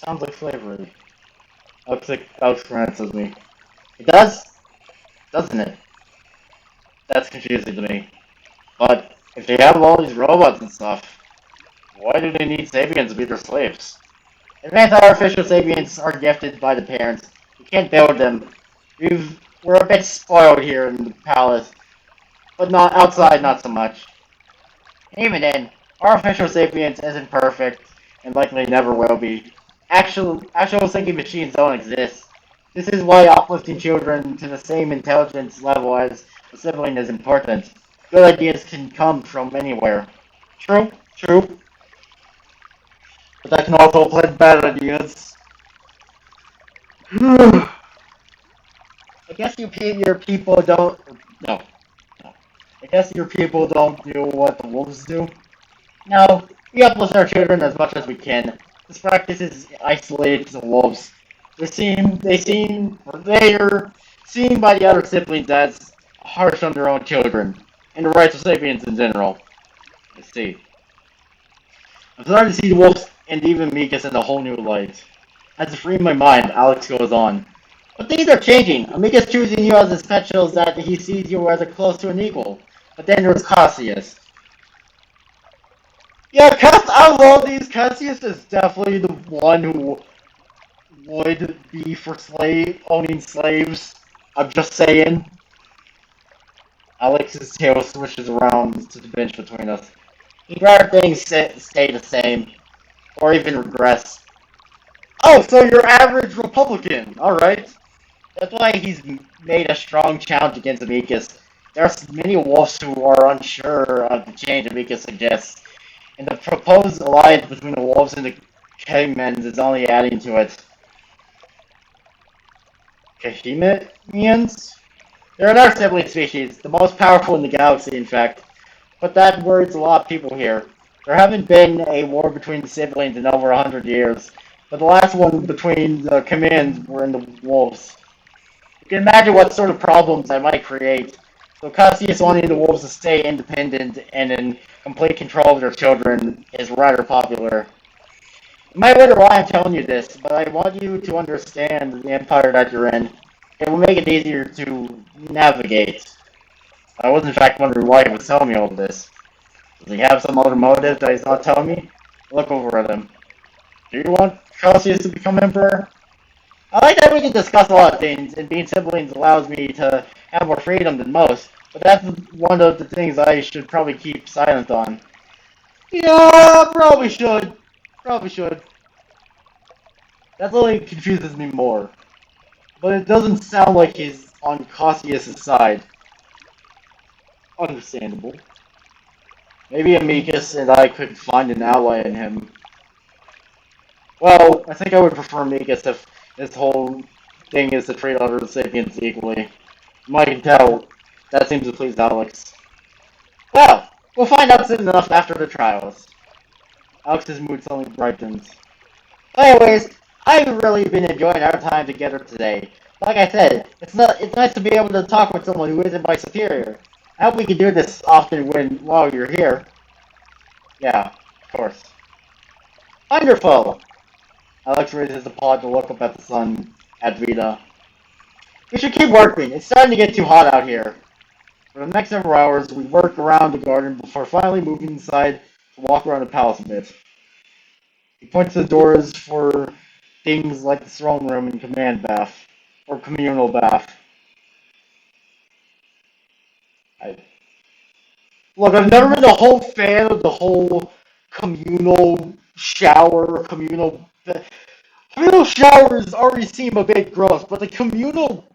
sounds like slavery. Alex glances at me. It does? doesn't it? That's confusing to me. But if they have all these robots and stuff, why do they need Sabians to be their slaves? Advanced artificial Sabians are gifted by the parents. We can't build them. We're a bit spoiled here in the palace, but not outside, not so much. Even then, artificial sapiens isn't perfect, and likely never will be. Actual thinking machines don't exist. This is why uplifting children to the same intelligence level as a sibling is important. Good ideas can come from anywhere. True, true, but that can also apply to bad ideas. I guess your people don't. No, no. I guess your people don't do what the wolves do. No, we uplift our children as much as we can. This practice is isolated to the wolves. They're seen by the other siblings as harsh on their own children, and the rights of sapiens in general. I see. I'm starting to see the wolves and even Mikas in a whole new light. As to free my mind, Alex goes on. But things are changing. Amika's choosing you as a special is that he sees you as a close to an equal. But then there's Cassius. Yeah, out of all these, Cassius is definitely the one who would be for owning slaves. I'm just saying. Alex's tail swishes around to the bench between us. He'd rather things stay the same, or even regress. Oh, so you're average Republican. Alright. That's why he's made a strong challenge against Amicus. There are many wolves who are unsure of the change Amicus suggests, and the proposed alliance between the wolves and the cavemen is only adding to it. Kahemians? They're another sibling species, the most powerful in the galaxy, in fact. But that worries a lot of people here. There haven't been a war between the siblings in over 100 years, but the last one between the commands were in the wolves. You can imagine what sort of problems that might create. So Cassius wanting the wolves to stay independent and in complete control of their children is rather popular. You might wonder why I'm telling you this, but I want you to understand the empire that you're in. It will make it easier to navigate. I was in fact wondering why he was telling me all of this. Does he have some other motive that he's not telling me? Look over at him. Do you want Cassius to become emperor? I like that we can discuss a lot of things, and being siblings allows me to have more freedom than most, but that's one of the things I should probably keep silent on. Yeah, probably should. Probably should. That only confuses me more. But it doesn't sound like he's on Cassius' side. Understandable. Maybe Amicus and I could find an ally in him. Well, I think I would prefer Amicus if his whole thing is to treat other sapiens equally. From what I can tell, that seems to please Alex. Well, we'll find out soon enough after the trials. Alex's mood suddenly brightens. Anyways, I've really been enjoying our time together today. Like I said, it's nice to be able to talk with someone who isn't my superior. I hope we can do this often while you're here. Yeah, of course. Wonderful! Alex raises the paw to look up at the sun, at Vita. We should keep working. It's starting to get too hot out here. For the next several hours, we work around the garden before finally moving inside to walk around the palace a bit. He points to the doors for things like the throne room and command bath, or communal bath. I, Look, I've never been a whole fan of the whole communal shower, communal showers already seem a bit gross, but the communal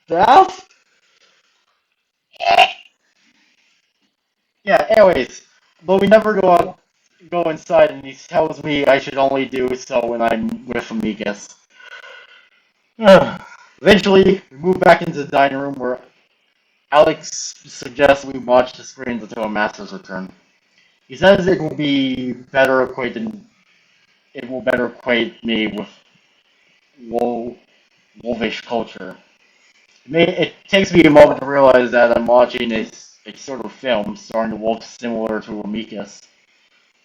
bath? Yeah, anyways, but we never go inside, and he tells me I should only do so when I'm with Amicus. Eventually, we move back into the dining room where Alex suggests we watch the screens until a master's return. He says it will better equate me with wolfish culture. It takes me a moment to realize that I'm watching a sort of film starring the wolves similar to Amicus.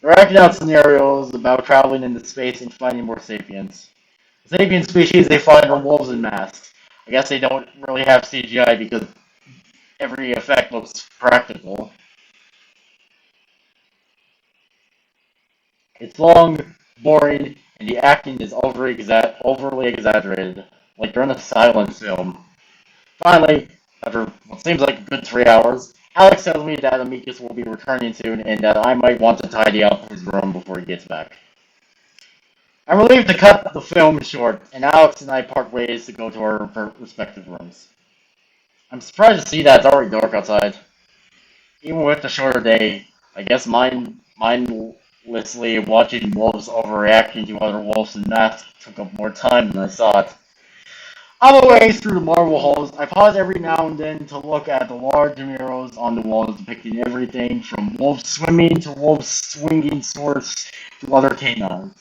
They're acting out scenarios about traveling into space and finding more sapiens. The sapien species they find are wolves in masks. I guess they don't really have CGI because every effect looks practical. It's long, boring, and the acting is overly exaggerated, like you're in a silent film. Finally, after what seems like a good 3 hours, Alex tells me that Amicus will be returning soon and that I might want to tidy up his room before he gets back. I'm relieved to cut the film short, and Alex and I part ways to go to our respective rooms. I'm surprised to see that it's already dark outside. Even with the shorter day, I guess mindlessly watching wolves overreacting to other wolves in masks took up more time than I thought. On the way through the marble halls, I pause every now and then to look at the large murals on the walls depicting everything from wolves swimming to wolves swinging swords to other canines.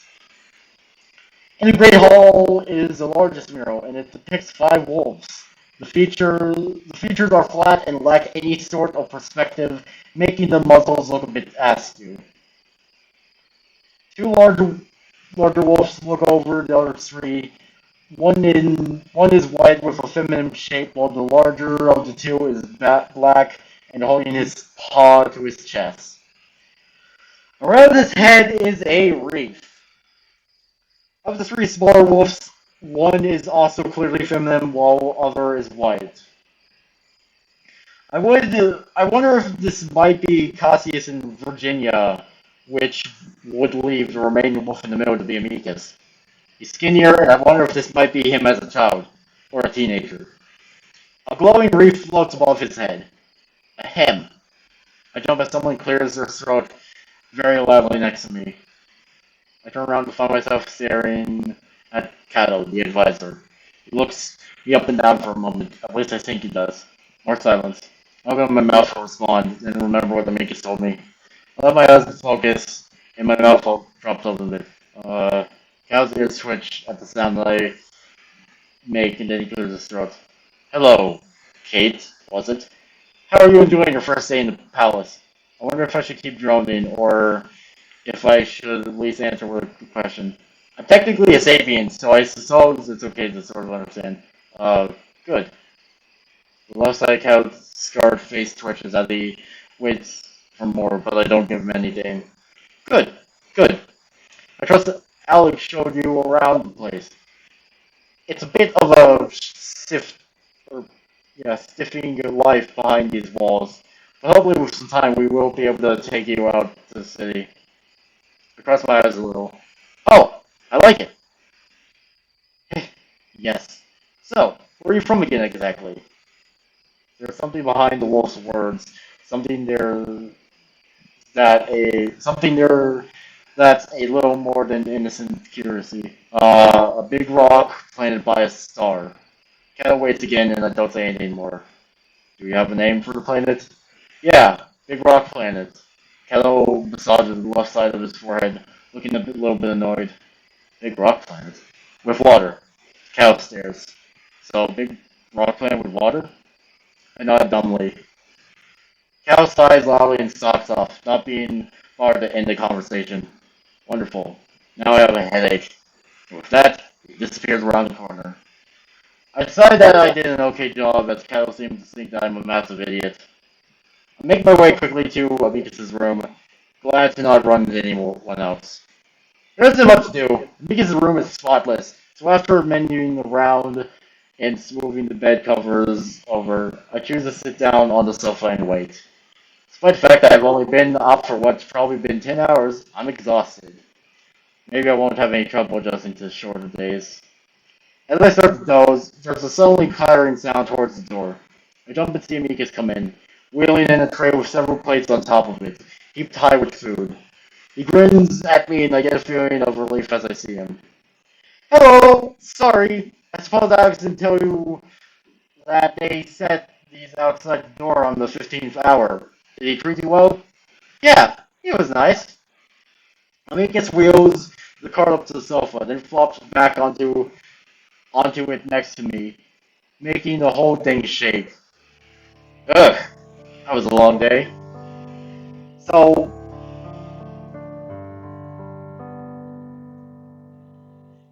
In the Great Hall is the largest mural, and it depicts 5 wolves. The features are flat and lack any sort of perspective, making the muzzles look a bit askew. Two larger wolves look over the other 3. One is white with a feminine shape, while the larger of the 2 is black and holding his paw to his chest. Around his head is a wreath. Of the 3 smaller wolves, one is also clearly feminine, while other is white. I wonder if this might be Cassius in Virginia, which would leave the remaining wolf in the middle to be Amicus. He's skinnier, and I wonder if this might be him as a child or a teenager. A glowing wreath floats above his head. Ahem. I jump as someone clears their throat very loudly next to me. I turn around to find myself staring at Cato, the advisor. He looks me up and down for a moment. At least I think he does. More silence. I open my mouth to respond, and remember what the Magus told me. I let my eyes focus, and my mouth drops a little bit. Cato's ears twitch at the sound that I make, and then he clears his throat. Hello, Kate, was it? How are you enjoying your first day in the palace? I wonder if I should keep droning, or if I should at least answer with a question. I'm technically a sapien, so I suppose it's okay to sort of understand. Good. The left side Cao's scarred face twitches as he waits for more, but I don't give him anything. Good, good. I trust that Alex showed you around the place. It's a bit of a stiffing your life behind these walls. But hopefully with some time we will be able to take you out to the city. I cross my eyes a little. Oh, I like it. Yes. So, where are you from again exactly? There's something behind the wolf's words. Something there something there that's a little more than innocent curiosity. A big rock planted by a star. Kind of waits again, and I don't say anything more. Do you have a name for the planet? Yeah, Big Rock Planet. Kello massages the left side of his forehead, looking a little bit annoyed. Big Rock Planet? With water. Cal stares. So, Big Rock Planet with water? I nod dumbly. Cal sighs loudly and stalks off, not being bothered to end the conversation. Wonderful. Now I have a headache. And with that, he disappears around the corner. I decide that I did an okay job, as Cal seems to think that I'm a massive idiot. I make my way quickly to Amicus's room, glad to not run into anyone else. There isn't much to do. Amicus's room is spotless, so after menuing around and smoothing the bed covers over, I choose to sit down on the sofa and wait. Despite the fact that I've only been up for what's probably been 10 hours, I'm exhausted. Maybe I won't have any trouble adjusting to shorter days. As I start to doze, there's a suddenly clattering sound towards the door. I jump and see Amicus come in, wheeling in a tray with several plates on top of it, heaped high with food. He grins at me and I get a feeling of relief as I see him. Hello! Sorry, I suppose Alex didn't tell you that they set these outside the door on the 15th hour. Did he treat you well? Yeah, he was nice. Amicus wheels the cart up to the sofa, then flops back onto it next to me, making the whole thing shake. Ugh, that was a long day. So,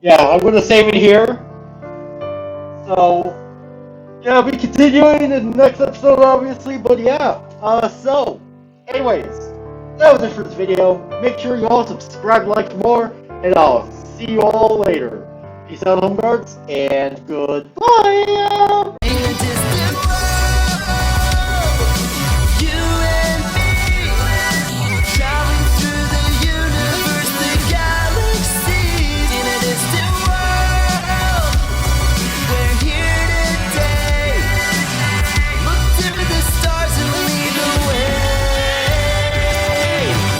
yeah, I'm gonna save it here. So, Yeah, I'll be continuing in the next episode, obviously, but yeah. So, anyways, that was it for this video. Make sure you all subscribe, like for more, and I'll see you all later. Peace out, home guards, and goodbye!